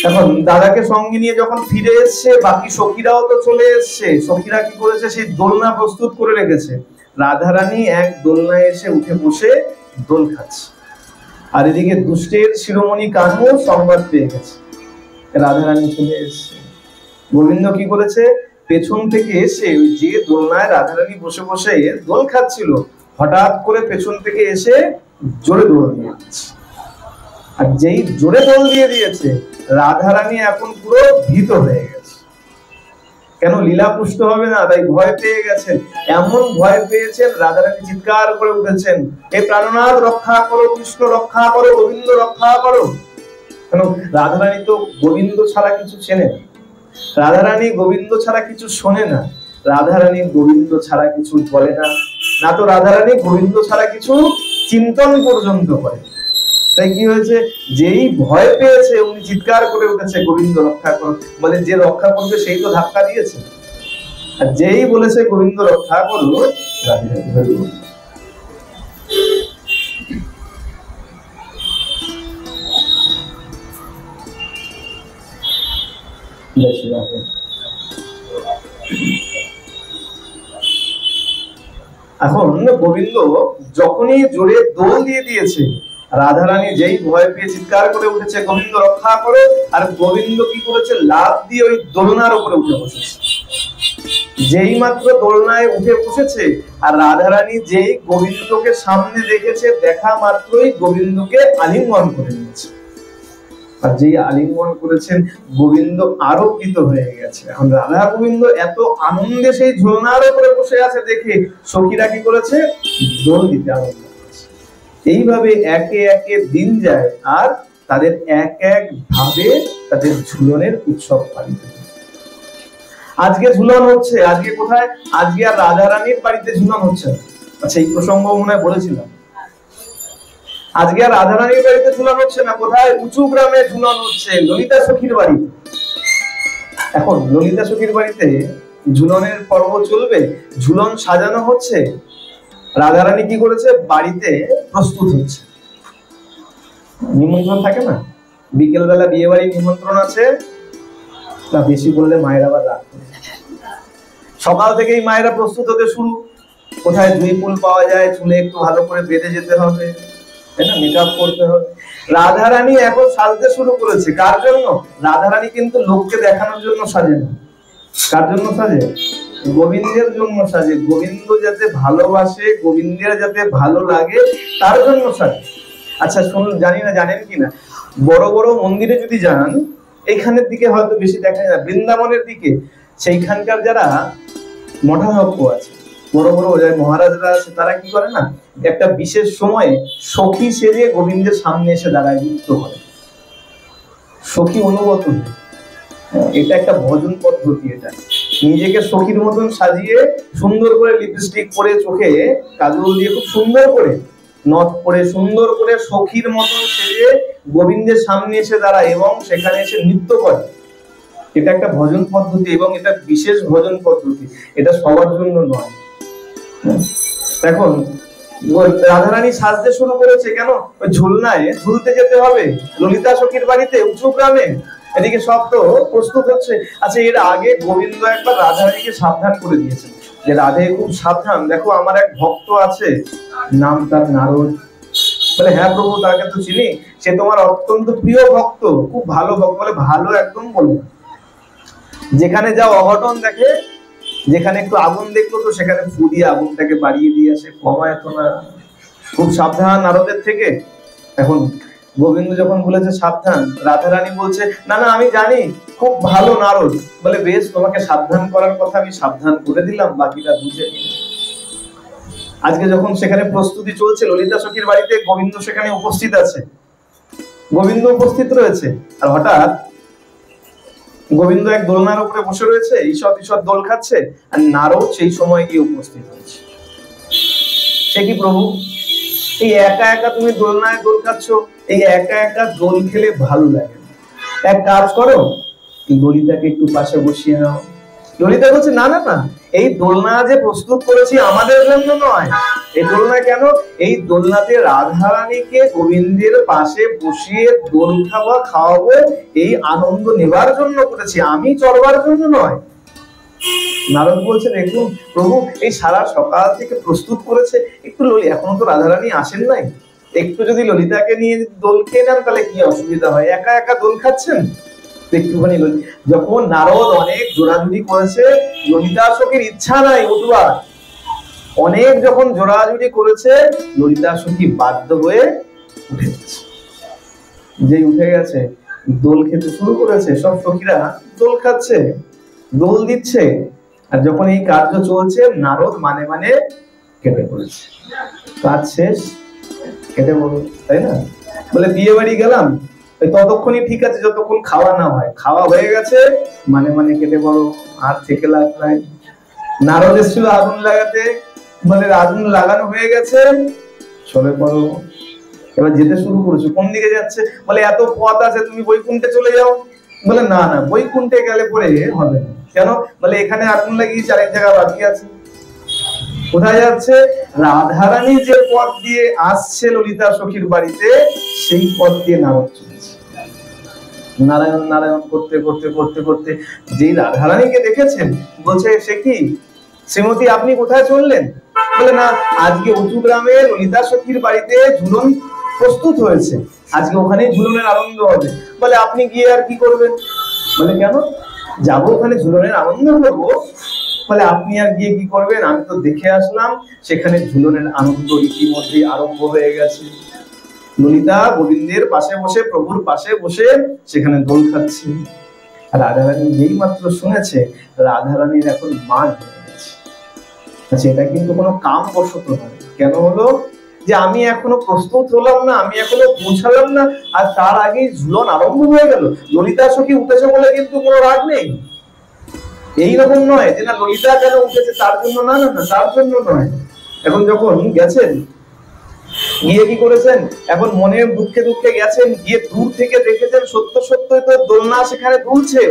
এখন দাদাকে সঙ্গে নিয়ে যখন ফিরে এসছে, বাকি সখীরাও তো চলে এসছে। সখীরা কি করেছে, সেই দোলনা প্রস্তুত করে রেখেছে। রাধারানী এক দোলনায় এসে উঠে বসে দোল খাচ্ছে, আর এদিকে দুষ্টের শিরোমণি কানু সংবাদ পেয়ে গেছে রাধারানী চলে এসছে। গোবিন্দ কি করেছে, পেছন থেকে এসে ওই যে দোলনায় রাধারানী বসে বসে দোল খাচ্ছিল, হঠাৎ করে পেছন থেকে এসে জোরে দোল দিয়ে দিয়েছে। আর যেই জোরে দোল দিয়ে দিয়েছে, রাধারানী এখন পুরো ভীত হয়ে গেছে। কেন, লীলা পুষ্ট হবে না, তাই ভয় পেয়ে গেছেন। এমন ভয় পেয়েছেন, রাধারানী চিৎকার করে উঠেছেন, হে প্রাণনাথ রক্ষা করো, কৃষ্ণ রক্ষা করো, গোবিন্দ রক্ষা করো। কেন, রাধারানী তো গোবিন্দ ছাড়া কিছু চেনে না, রাধারানী গোবিন্দ ছাড়া কিছু শোনে না, রাধারানী গোবিন্দ ছাড়া কিছু বলে না, না তো রাধারানী গোবিন্দ ছাড়া কিছু চিন্তন পর্যন্ত করে। তাই কি হয়েছে, যেই ভয় পেয়েছে উনি চিৎকার করে উঠেছে, গোবিন্দ রক্ষা করো। বলে যে রক্ষা করবে সেই তো ধাক্কা দিয়েছে, আর যেই বলেছে গোবিন্দ রক্ষা করো, এখন গোবিন্দ যখনই জোরে দোল দিয়ে দিয়েছে, রাধারানী যেই ভয় পেয়ে চিৎকার করে উঠেছে গোবিন্দ রক্ষা করে, আর গোবিন্দ কি করেছে, লাফ দিয়ে ওই দোলনার উপরে উঠে বসেছে। যেই মাত্র দোলনায় উঠে বসেছে, আর রাধারানী যেই গোবিন্দকে সামনে দেখেছে, দেখা মাত্রই গোবিন্দকে আলিঙ্গন করে নিয়েছে। আর যেই আলিঙ্গন করেছেন, গোবিন্দ আরো প্রীত হয়ে গেছে। এখন রাধা গোবিন্দ এত আনন্দে সেই ঝুলনার উপরে বসে আছে দেখে সখীরা কি করেছে, দোল দিতে আরম্ভ করেছে। এইভাবে একে একে দিন যায়, আর তাদের এক এক ভাবে তাদের ঝুলনের উৎসব পালিত হয়। আজকে ঝুলন হচ্ছে, আজকে কোথায়, আজকে আর রাধারানীর বাড়িতে ঝুলন হচ্ছে। আচ্ছা, এই প্রসঙ্গ মনে হয় বলেছিলাম। আজকে আর রাধারানীর বাড়িতে ঝুলন হচ্ছে না, কোথায়, উঁচু গ্রামে ঝুলন হচ্ছে, ললিতা সখীর বাড়িতে। এখন ললিতা সখীর বাড়িতে ঝুলনের পর্ব চলবে, ঝুলন সাজানো হচ্ছে। রাধারানী কি করেছে, বাড়িতে প্রস্তুত হচ্ছে। নিমন্ত্রণ থাকে না, বিকেল বেলা বিয়ে বাড়ি নিমন্ত্রণ আছে, তা বেশি বললে মায়ের আবার রাগ করে। সকাল থেকেই মায়েরা প্রস্তুত হতে শুরু, কোথায় জুঁই ফুল পাওয়া যায়, চুলে একটু ভালো করে বেঁধে যেতে হবে, তাই না, মেকআপ করতে হবে। রাধারানী এখন সাজতে শুরু করেছে। কার জন্য? রাধারানী কিন্তু লোককে দেখানোর জন্য সাজে না। কার জন্য সাজে? গোবিন্দের জন্য সাজে। গোবিন্দ যাতে ভালোবাসে, গোবিন্দের যাতে ভালো লাগে, তার জন্য সাজে। আচ্ছা শুনুন, জানি না জানেন কিনা, বড় বড় মন্দিরে যদি যান, এইখানের দিকে হয়তো বেশি দেখা যায় না, বৃন্দাবনের দিকে, সেইখানকার যারা মঠাধ্যক্ষ আছে, বড় বড় মহারাজরা আছে, তারা কি করে না, একটা বিশেষ সময়ে সখী সেজে গোবিন্দের সামনে এসে দাঁড়ায়, নৃত্য করে, সখী অনুগত। এটা একটা ভজন পদ্ধতি। এটা নিজেকে সখীর মতন সাজিয়ে, সুন্দর করে লিপস্টিক পরে, চোখে কাজল দিয়ে খুব সুন্দর করে, নথ পরে সুন্দর করে সখীর মতন সেজে গোবিন্দের সামনে এসে দাঁড়ায় এবং সেখানে এসে নৃত্য করে। এটা একটা ভজন পদ্ধতি, এবং এটা বিশেষ ভজন পদ্ধতি, এটা সবার জন্য নয়। এখন রাধারানী সাজতে শুরু করেছে, কেন, ওই ঝুলনায় ঝুলতে যেতে হবে ললিতা সখীর বাড়িতে, উঁচু গ্রামে। এদিকে সব তো প্রস্তুত হচ্ছে। আচ্ছা, এর আগে গোবিন্দ একবার রাধারানীকে সাবধান করে দিয়েছেন, যে রাধে খুব সাবধান, দেখো আমার এক ভক্ত আছে, নাম তার নারদ। বলে হ্যাঁ প্রভু, তাকে তো চিনি, সে তোমার অত্যন্ত প্রিয় ভক্ত, খুব ভালো ভক্ত। বলে ভালো একদম বলবো না, যেখানে যা অঘটন দেখে, যেখানে একটু আগুন দেখলো তো সেখানে ফু দিয়ে আগুনটাকে বাড়িয়ে দিয়ে আসে, কমায় তো না, খুব সাবধান নারদের থেকে। এখন গোবিন্দ যখন বলেছে সাবধান, রাধারানী বলছে না না আমি জানি খুব ভালো নারদ। বলে বেশ, তোমাকে সাবধান করার কথা আমি সাবধান করে দিলাম, বাকিটা বুঝে নিন। আজকে যখন সেখানে প্রস্তুতি চলছে ললিতা সখীর বাড়িতে, গোবিন্দ সেখানে উপস্থিত আছে, গোবিন্দ উপস্থিত রয়েছে, আর হঠাৎ গোবিন্দ এক দোলনার উপরে বসে রয়েছে, ঈষৎ ঈষৎ দোল খাচ্ছে, আর নারদ সেই সময় গিয়ে উপস্থিত হয়েছে। সে কি প্রভু, এই একা একা তুমি দোলনায় দোল খাচ্ছ, এই একা একা দোল খেলে ভালো লাগে, এক কাজ করো ললিতাকে একটু পাশে বসিয়ে নাও। ললিতা বলছে না না না, এই দোলনা যে প্রস্তুত করেছি আমাদের জন্য নয়। এই দোলনা কেন, এই দোলনাতে রাধারানীকে গোবিন্দের পাশে বসিয়ে দোল খাওয়াবো, এই আনন্দ নেবার জন্য করেছি, আমি চড়বার জন্য নয়। নারদ বলছে দেখুন প্রভু, এই সারা সকাল থেকে প্রস্তুত করেছে, একটু এখনো তো রাধারানী আসেন নাই, একটু যদি ললিতাকে নিয়ে দোল খেয়ে নেন তাহলে কি অসুবিধা হয়, একা একা দোল খাচ্ছেন একটুখানি। যখন নারদ অনেক জোড়াজুড়ি করেছে, ললিতা সখীর ইচ্ছা নাই উঠবার, অনেক যখন জোড়াজুড়ি করেছে ললিতা সখী বাধ্য হয়ে উঠে গেছে। যেই উঠে গেছে দোল খেতে শুরু করেছে, সব সখীরা দোল খাচ্ছে, দোল দিচ্ছে, আর যখন এই কার্য চলছে নারদ মানে মানে কেটে পড়েছে, কাজ শেষ কেটে পড়ো, তাই না? বলে বিয়ে বাড়ি গেলাম, ততক্ষণই ঠিক আছে যতক্ষণ খাওয়া না হয়, খাওয়া হয়ে গেছে মানে মানে কেটে পড়ো, আর থেকে লাগ নাই। নারদ এসেছিল আগুন লাগাতে, মানে আগুন লাগানো হয়ে গেছে, চলে পড়ো। এবার যেতে শুরু করেছো, কোন দিকে যাচ্ছে? বলে এত পথ আছে, তুমি বৈকুণ্ঠে চলে যাও। বলে না না, বৈকুণ্ঠে গেলে পরে হবে না। কেন? বলে এখানে আগুন লাগিয়েছে, আরেক জায়গা বাকি আছে। কোথায় যাচ্ছে? রাধারানী যে পথ দিয়ে আসছে ললিতা সখীর বাড়িতে, সেই পথ দিয়ে নারদ চলেছে। নারায়ণ নারায়ণ করতে করতে করতে করতে যেই রাধারানীকে দেখেছেন, বলছে সে কি শ্রীমতী, আপনি কোথায় চললেন? বলে না, আজকে উঁচু গ্রামে ললিতা সখীর বাড়িতে ঝুলন প্রস্তুত হয়েছে, আজকে ওখানে ঝুলনের আনন্দ হবে। বলে আপনি গিয়ে আর কি করবেন? বলে কেন? যাবো ওখানে ঝুলনের আনন্দ করবো। বলে আপনি আর গিয়ে কি করবেন? আমি তো দেখে আসলাম সেখানে ঝুলনের আনন্দ ইতিমধ্যে আরম্ভ হয়ে গেছে। ললিতা গোবিন্দের পাশে বসে, প্রভুর পাশে বসে সেখানে দোল খাচ্ছে। রাধারানী যেই মাত্র শুনেছে, রাধারানীর এখন মান হয়ে গেছে। আচ্ছা, এটা কিন্তু কোনো কাম বশত নয়। কেন হলো? যে আমি এখনো প্রস্তুত হলাম না, আমি এখনো পৌঁছালাম না, আর তার আগেই ঝুলন আরম্ভ হয়ে গেল। ললিতা সখী উঠেছে বলে কিন্তু কোনো রাগ নেই, এইরকম নয় যে না ললিতা কেন উঠেছে তার জন্য, না না না, তার জন্য নয়। এখন যখন গেছেন, গিয়ে কি করেছেন? এখন মনে দুঃখে দুঃখে গেছেন, গিয়ে দূর থেকে দেখেছেন সত্য সত্যই তো দোলনা সেখানে দুলছে,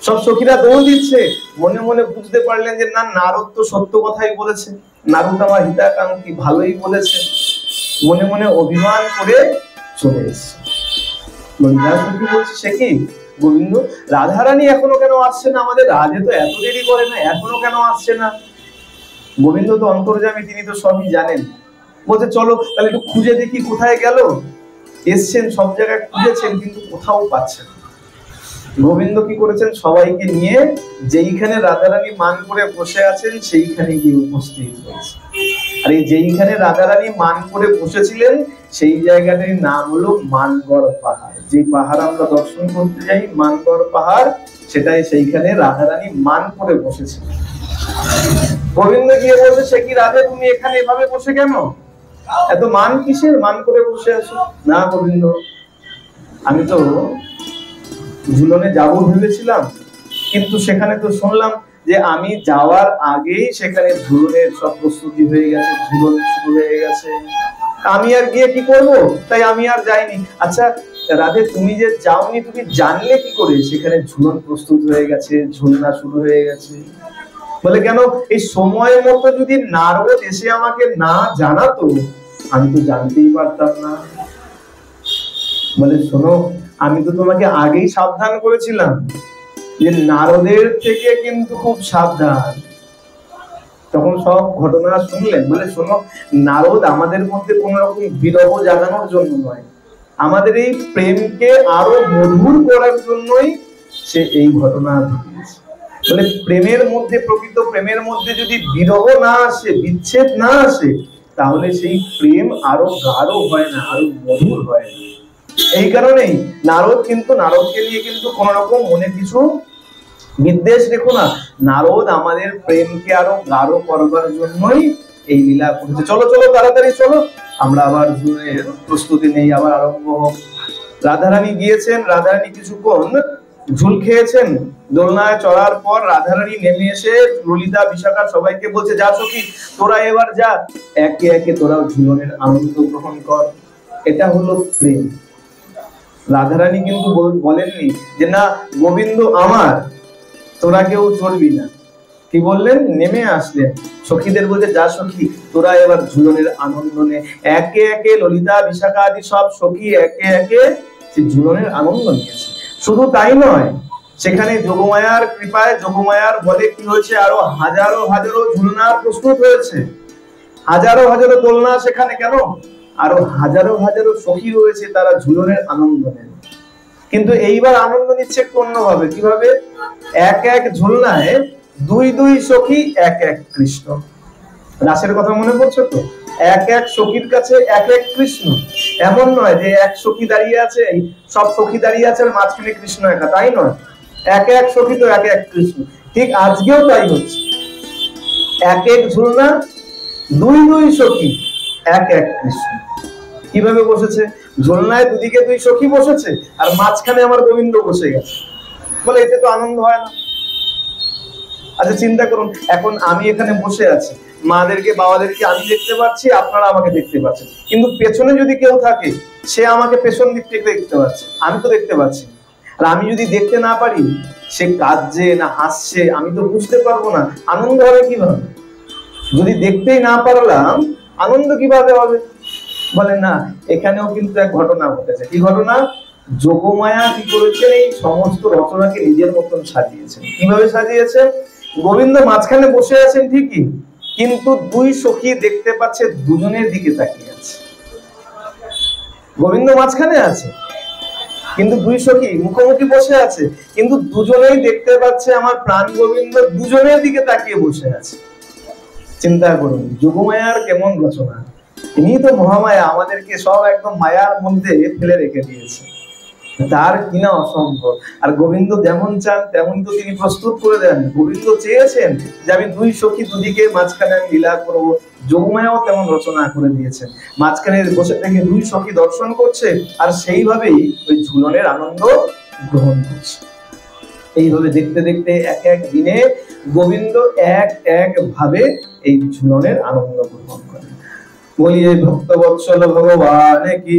সব সখীরা দোল দিচ্ছে। মনে মনে বুঝতে পারলেন যে না, নারদ তো সত্য কথাই বলেছে, নারদ আমার হিতাকাঙ্ক্ষী, ভালোই বলেছে। মনে মনে অভিমান করে চলে এসছে। ললিতা সখী বলছে সে কি গোবিন্দ, রাধারানী এখনো কেন আসছে না? আমাদের রাজে তো এত দেরি করে না, এখনো কেন আসছে না? গোবিন্দ তো অন্তর্যামী, তিনি তো সবই জানেন। বলছে চলো তাহলে একটু খুঁজে দেখি কোথায় গেল। এসছেন, সব জায়গায় খুঁজেছেন, কিন্তু কোথাও পাচ্ছেন। গোবিন্দ কি করেছেন? সবাইকে নিয়ে যেইখানে রাধারানী মান করে বসে আছেন সেইখানে গিয়ে উপস্থিত হয়েছে। আর এই যেইখানে রাধারানী মান করে বসেছিলেন সেই জায়গাটার নাম হলো মানগড় পাহাড়। যে পাহাড় আমরা দর্শন করতে যাই, মানগড় পাহাড়, সেটাই সেইখানে রাধারানী মান করে বসেছিলেন। গোবিন্দ গিয়ে বলছে সে কি রাধে, তুমি এখানে এভাবে বসে কেন? এত মান কিসের, মান করে বসে আছো? না গোবিন্দ, আমি তো ঝুলনে যাবো ভেবেছিলাম, কিন্তু সেখানে তো শুনলাম যে আমি যাওয়ার আগেই সেখানে ঝুলনের সব প্রস্তুতি হয়ে গেছে, ঝুলন শুরু হয়ে গেছে। আমি আর গিয়ে কি করব? তাই আমি আর যাইনি। আচ্ছা রাধে, তুমি যে যাওনি, তুমি জানলে কি করে সেখানে ঝুলন প্রস্তুত হয়ে গেছে, ঝুলনা শুরু হয়ে গেছে? বলে কেন? এই সময় মতো যদি নারদ এসে আমাকে না জানাতো, আমি তো জানতেই পারতাম না। বলে শোনো, আমি তো তোমাকে আগেই সাবধান করেছিলাম যে নারদের থেকে কিন্তু খুব সাবধান। যখন সব ঘটনা শুনলেন, বলে শোনো, নারদ আমাদের মধ্যে কোন রকম বিরহ জাগানোর জন্য নয়, আমাদের এই প্রেমকে আরো মধুর করার জন্যই সে এই ঘটনা ঘটিয়েছে। বলে প্রেমের মধ্যে, প্রকৃত প্রেমের মধ্যে যদি বিরহ না আসে, বিচ্ছেদ না আসে, তাহলে সেই প্রেম আরো গাঢ় হয় না, আরো মধুর হয় না। এই কারণেই নারদকে নিয়ে কিন্তু কোন রকম মনে কিছু বিদ্বেষ রেখো না। নারদ আমাদের প্রেমকে আরো গাঢ় করবার জন্যই এই লীলা করেছে। চলো চলো তাড়াতাড়ি চলো, আমরা আবার প্রস্তুতি নেই, আবার আরম্ভ হোক। রাধারানী গিয়েছেন, রাধারানী কিছুক্ষণ ঝুল খেয়েছেন। দোলনায় চড়ার পর রাধারানী নেমে এসে ললিতা, বিশাখা সবাইকে বলছে, যা সখী তোরা এবার যা, একে একে তোরাও ঝুলনের আনন্দ গ্রহণ কর। এটা হলো প্রেম। রাধারানী কিন্তু বলেননি যে না গোবিন্দ আমার, তোরা কেউ চলবি না। কি বললেন? নেমে আসলেন, সখীদের বলতে, যা সখী তোরা এবার ঝুলনের আনন্দ নে। একে একে ললিতা, বিশাখা আদি সব সখী একে একে ঝুলনের আনন্দ নিয়েছে। শুধু তাই নয়, সেখানে যোগমায়ার কৃপায়, যোগমায়ার বলে কি হয়েছে, আরো হাজারো হাজারো ঝুলনার প্রস্তুত হয়েছে, হাজারো হাজারো দোলনা সেখানে। কেন? আরো হাজারো হাজারো সখী রয়েছে, তারা ঝুলনের আনন্দ নেন। কিন্তু এইবার আনন্দ নিচ্ছে একটু অন্যভাবে। কিভাবে? এক এক ঝুলনায় দুই দুই সখী, এক এক কৃষ্ণ। রাসের কথা মনে পড়ছে তো? এক এক সখীর কাছে এক এক কৃষ্ণ। এমন নয় যে এক সখী দাঁড়িয়ে আছে, সব সখী দাঁড়িয়ে আছে আর মাঝখানে কৃষ্ণ একা, তাই নয়। এক এক সখী তো এক এক কৃষ্ণ। ঠিক আজকেও তাই হচ্ছে, এক এক ঝুলনা দুই দুই সখী, এক এক কৃষ্ণ। কিভাবে বসেছে? ঝুলনায় দুদিকে দুই সখী বসেছে আর মাঝখানে আমার গোবিন্দ বসে গেছে। বলে এতে তো আনন্দ হয় না। আচ্ছা চিন্তা করুন, এখন আমি এখানে বসে আছি, মাদেরকে বাবাদেরকে আমি দেখতে পাচ্ছি, আপনারা আমাকে দেখতে পাচ্ছেন, কিন্তু পেছনে যদি কেউ থাকে, সে আমাকে পেছন দিক থেকে দেখতে পাচ্ছে, আমি তো দেখতে পাচ্ছি। আর আমি যদি দেখতে না পারি, সে কাঁদছে না হাসছে, আমি তো বুঝতে পারবো না। আনন্দ হবে কিভাবে? যদি দেখতেই না পারলাম, আনন্দ কিভাবে হবে? বলেন না, এখানেও কিন্তু এক ঘটনা ঘটেছে। কি ঘটনা? যোগমায়া কি করেছেন, এই সমস্ত রচনাকে নিজের মতন সাজিয়েছেন। কিভাবে সাজিয়েছেন? গোবিন্দ মাঝখানে বসে আছেন ঠিকই, কিন্তু দুই সখী দেখতে পাচ্ছে, দুজনের দিকে তাকিয়ে আছে। গোবিন্দ মাঝখানে আছে, কিন্তু দুই সখী মুখোমুখি বসে আছে, কিন্তু দুজনেই দেখতে পাচ্ছে আমার প্রাণ গোবিন্দ দুজনের দিকে তাকিয়ে বসে আছে। চিন্তা করুন, যোগমায়ার কেমন রচনা! তিনি তো মহামায়া, আমাদেরকে সব একদম মায়ার মধ্যে ফেলে রেখে দিয়েছে। তার কিনা অসম্ভব। আর গোবিন্দ যেমন চান তেমন তো তিনি প্রস্তুত করে দেন। গোবিন্দ চেয়েছেন যে আমি দুই সখী দুদিকে, মাঝখানে আমি লীলা করবো। যোগমায়াও তেমন রচনা করে দিয়েছেন, মাঝখানে বসে থেকে দুই সখী দর্শন করছে আর সেইভাবেই ওই ঝুলনের আনন্দ গ্রহণ করছে। এইভাবে দেখতে দেখতে এক এক দিনে গোবিন্দ এক এক ভাবে এই ঝুলনের আনন্দ গ্রহণ করেন। বলিয়ে ভক্তবৎসল ভগবান কি,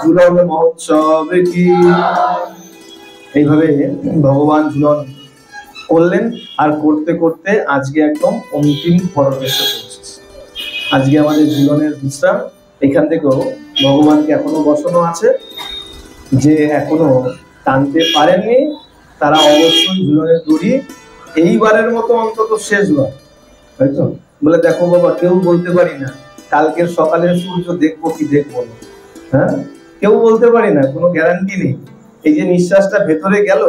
ঝুলন মহোৎসব কি। এইভাবে ভগবান ঝুলন করলেন, আর করতে করতে আজকে একদম অন্তিম পর্বে এসে পৌঁছেছে। আজকে আমাদের ঝুলনের বিশ্রাম। এখান থেকেও ভগবানকে এখনো বসানো আছে, যে এখনো টানতে পারেননি তারা অবশ্যই ঝুলনের দড়ি এইবারের মতো অন্তত শেষবার, তাইতো? বলে দেখো বাবা, কেউ বলতে পারি না কালকের সকালের সূর্য দেখবো কি দেখবো না, হ্যাঁ কেউ বলতে পারি না, কোনো গ্যারান্টি নেই। এই যে নিঃশ্বাসটা ভেতরে গেল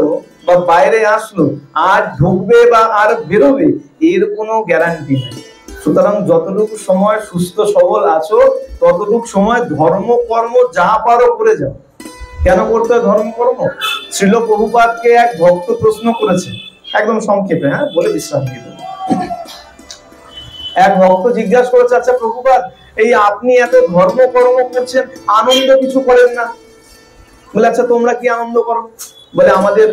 বা বাইরে আসলো, আর ঢুকবে বা আর বেরোবে, এর কোনো গ্যারান্টি নেই। সুতরাং যতটুকু সময় সুস্থ সবল আছো, ততটুকু সময় ধর্মকর্ম যা পারো করে যাও। কেন করতে হয় ধর্মকর্ম? শ্রীল প্রভুপাদকে এক ভক্ত প্রশ্ন করেছে, একদম সংক্ষেপে বলে বিশ্রাম দিয়ে দেবো। এক ভক্ত জিজ্ঞাসা করেছে, আচ্ছা প্রভুপাদ, এই আপনি এত ধর্মকর্ম করছেন, আনন্দ কিছু করেন না? বলে আচ্ছা তোমরা কি আনন্দ করো? বলে আমাদের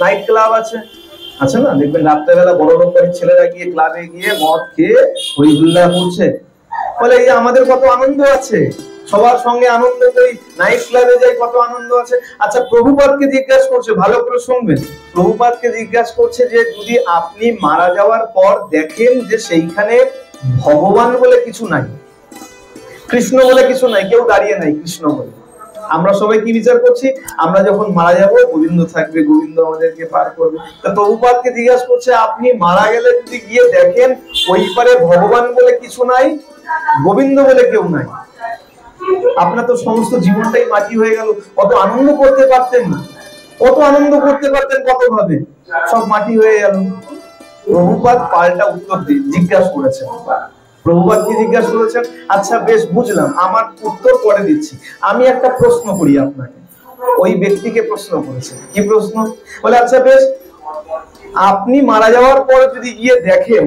নাইট ক্লাব আছে না, দেখবেন রাত্রেবেলা বড় লোক বাড়ির ছেলেরা গিয়ে ক্লাবে গিয়ে মদ খেয়ে হই হুল্লা করছে। বলে এই আমাদের কত আনন্দ আছে, সবার সঙ্গে আনন্দ করি, নাইট ক্লাবে যাই, কত আনন্দ আছে। আচ্ছা প্রভুপাদকে জিজ্ঞাসা করছে, ভালো করে শুনবেন, প্রভুপাদকে জিজ্ঞাসা করছে যে যদি আপনি মারা যাওয়ার পর দেখেন যে সেইখানে ভগবান বলে কিছু নাই, কৃষ্ণ বলে কিছু নাই, কেউ দাঁড়িয়ে নাই কৃষ্ণ বলে, আমরা সবাই কি বিচার করছি? আমরা যখন মারা যাব গোবিন্দ থাকবে, গোবিন্দ আমাদেরকে পার করবে। তো প্রভুপাদকে জিজ্ঞাসা করছে, আপনি মারা গেলে যদি গিয়ে দেখেন ওই পারে ভগবান বলে কিছু নাই, গোবিন্দ বলে কেউ নাই, আপনার তো সমস্ত জীবনটাই মাটি হয়ে গেল, কত আনন্দ করতে পারতেন না, কত আনন্দ করতে পারতেন, কত ভাবে সব মাটি হয়ে গেল। প্রভুপাদ পাল্টা উত্তর জিজ্ঞাসা করেছেন। প্রভুপাদ কি জিজ্ঞাসা করেছেন? আচ্ছা বেশ বুঝলাম, আমার উত্তর পরে দিচ্ছি, আমি একটা প্রশ্ন করি আপনাকে। ওই ব্যক্তিকে প্রশ্ন করেছে, কি প্রশ্ন? বলে আচ্ছা বেশ, আপনি মারা যাওয়ার পর যদি গিয়ে দেখেন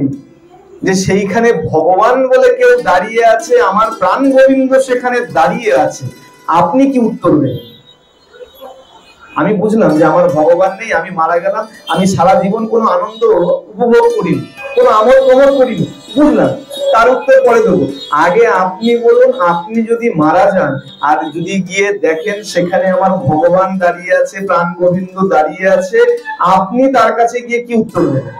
যে সেইখানে ভগবান বলে কেউ দাঁড়িয়ে আছে, আমার প্রাণ গোবিন্দ সেখানে দাঁড়িয়ে আছে, আপনি কি উত্তর দেবেন? আমি বুঝলাম যে আমার ভগবান নেই, আমি মারা গেলাম, আমি সারা জীবন কোনো আনন্দ উপভোগ করিনি, কোনো আমোদ প্রমোদ করিনি, বুঝলাম, তার উত্তর পরে দেবো। আগে আপনি বলুন, আপনি যদি মারা যান আর যদি গিয়ে দেখেন সেখানে আমার ভগবান দাঁড়িয়ে আছে, প্রাণ গোবিন্দ দাঁড়িয়ে আছে, আপনি তার কাছে গিয়ে কি উত্তর দেবেন?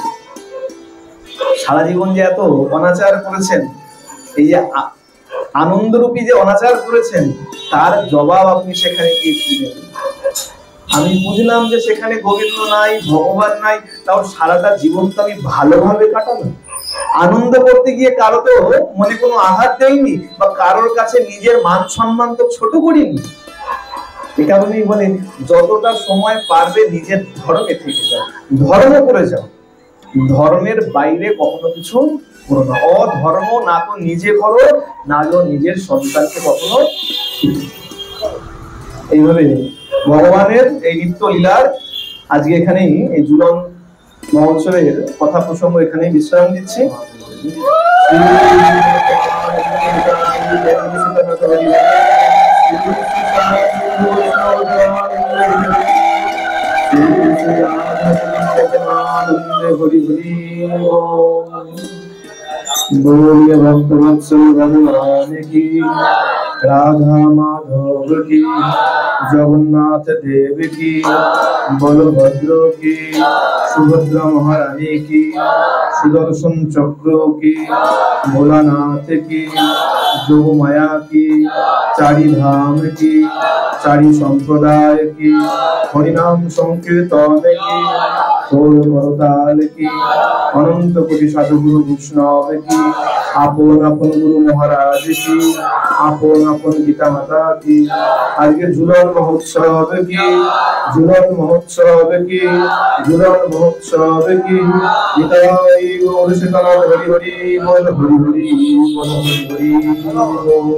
সারা জীবন যে এত অনাচার করেছেন, এই যে আনন্দরূপী যে অনাচার করেছেন, তার জবাব আপনি সেখানে গিয়ে কি দেবেন? আমি বুঝলাম যে সেখানে গোবিন্দ নাই, ভগবান নাই, তাও সারাটা জীবন তো আমি ভালোভাবে কাটালাম, আনন্দ করতে গিয়ে কারো তো মনে কোনো আঘাত দেয়নি, বা কারোর কাছে নিজের মান সম্মান তো ছোট করিনি। এ কারণেই বলে যতটা সময় পারবে নিজের ধর্মে থেকে যাও, ধর্ম করে যাও, ধর্মের বাইরে কখনো কিছু করো না। অধর্ম না তো নিজে করো, না তো নিজের সন্তানকে কখনো। এইভাবে ভগবানের এই নিত্য লীলার আজকে এখানেই এই ঝুলন মহোৎসবের কথা প্রসঙ্গ এখানেই বিশ্রাম দিচ্ছি। হরি হরি बोलिए भक्तवत्सल भगवान की, राधा माधव की, जगन्नाथ देव की, बलभद्र की, सुभद्रा महारानी की, सुदर्शन चक्र की, भोलानाथ की, जोगमाया की, चारि धाम की, चारि संप्रदाय की, हरिनाम संकीर्तन की, करताल की, अनंत कोटि साधुगुरु वैष्णव की, आपन आपन गुरु महाराज की, आपन आपन गीता माता की, आज के झूलन महोत्सव की, झूलन महोत्सव की, झूलन महोत्सव की, गीताई गौर सीताराम हरि हरि बोल, हरि हरि बोल, हरि हरि बोल।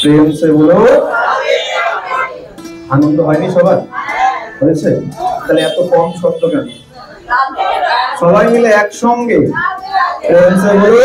प्रेम से बोलो। आनंद হয়নি সবার? হয়েছে? তাহলে এত কম শব্দ কেন? সবাই মিলে একসঙ্গে প্রেম সে বলো।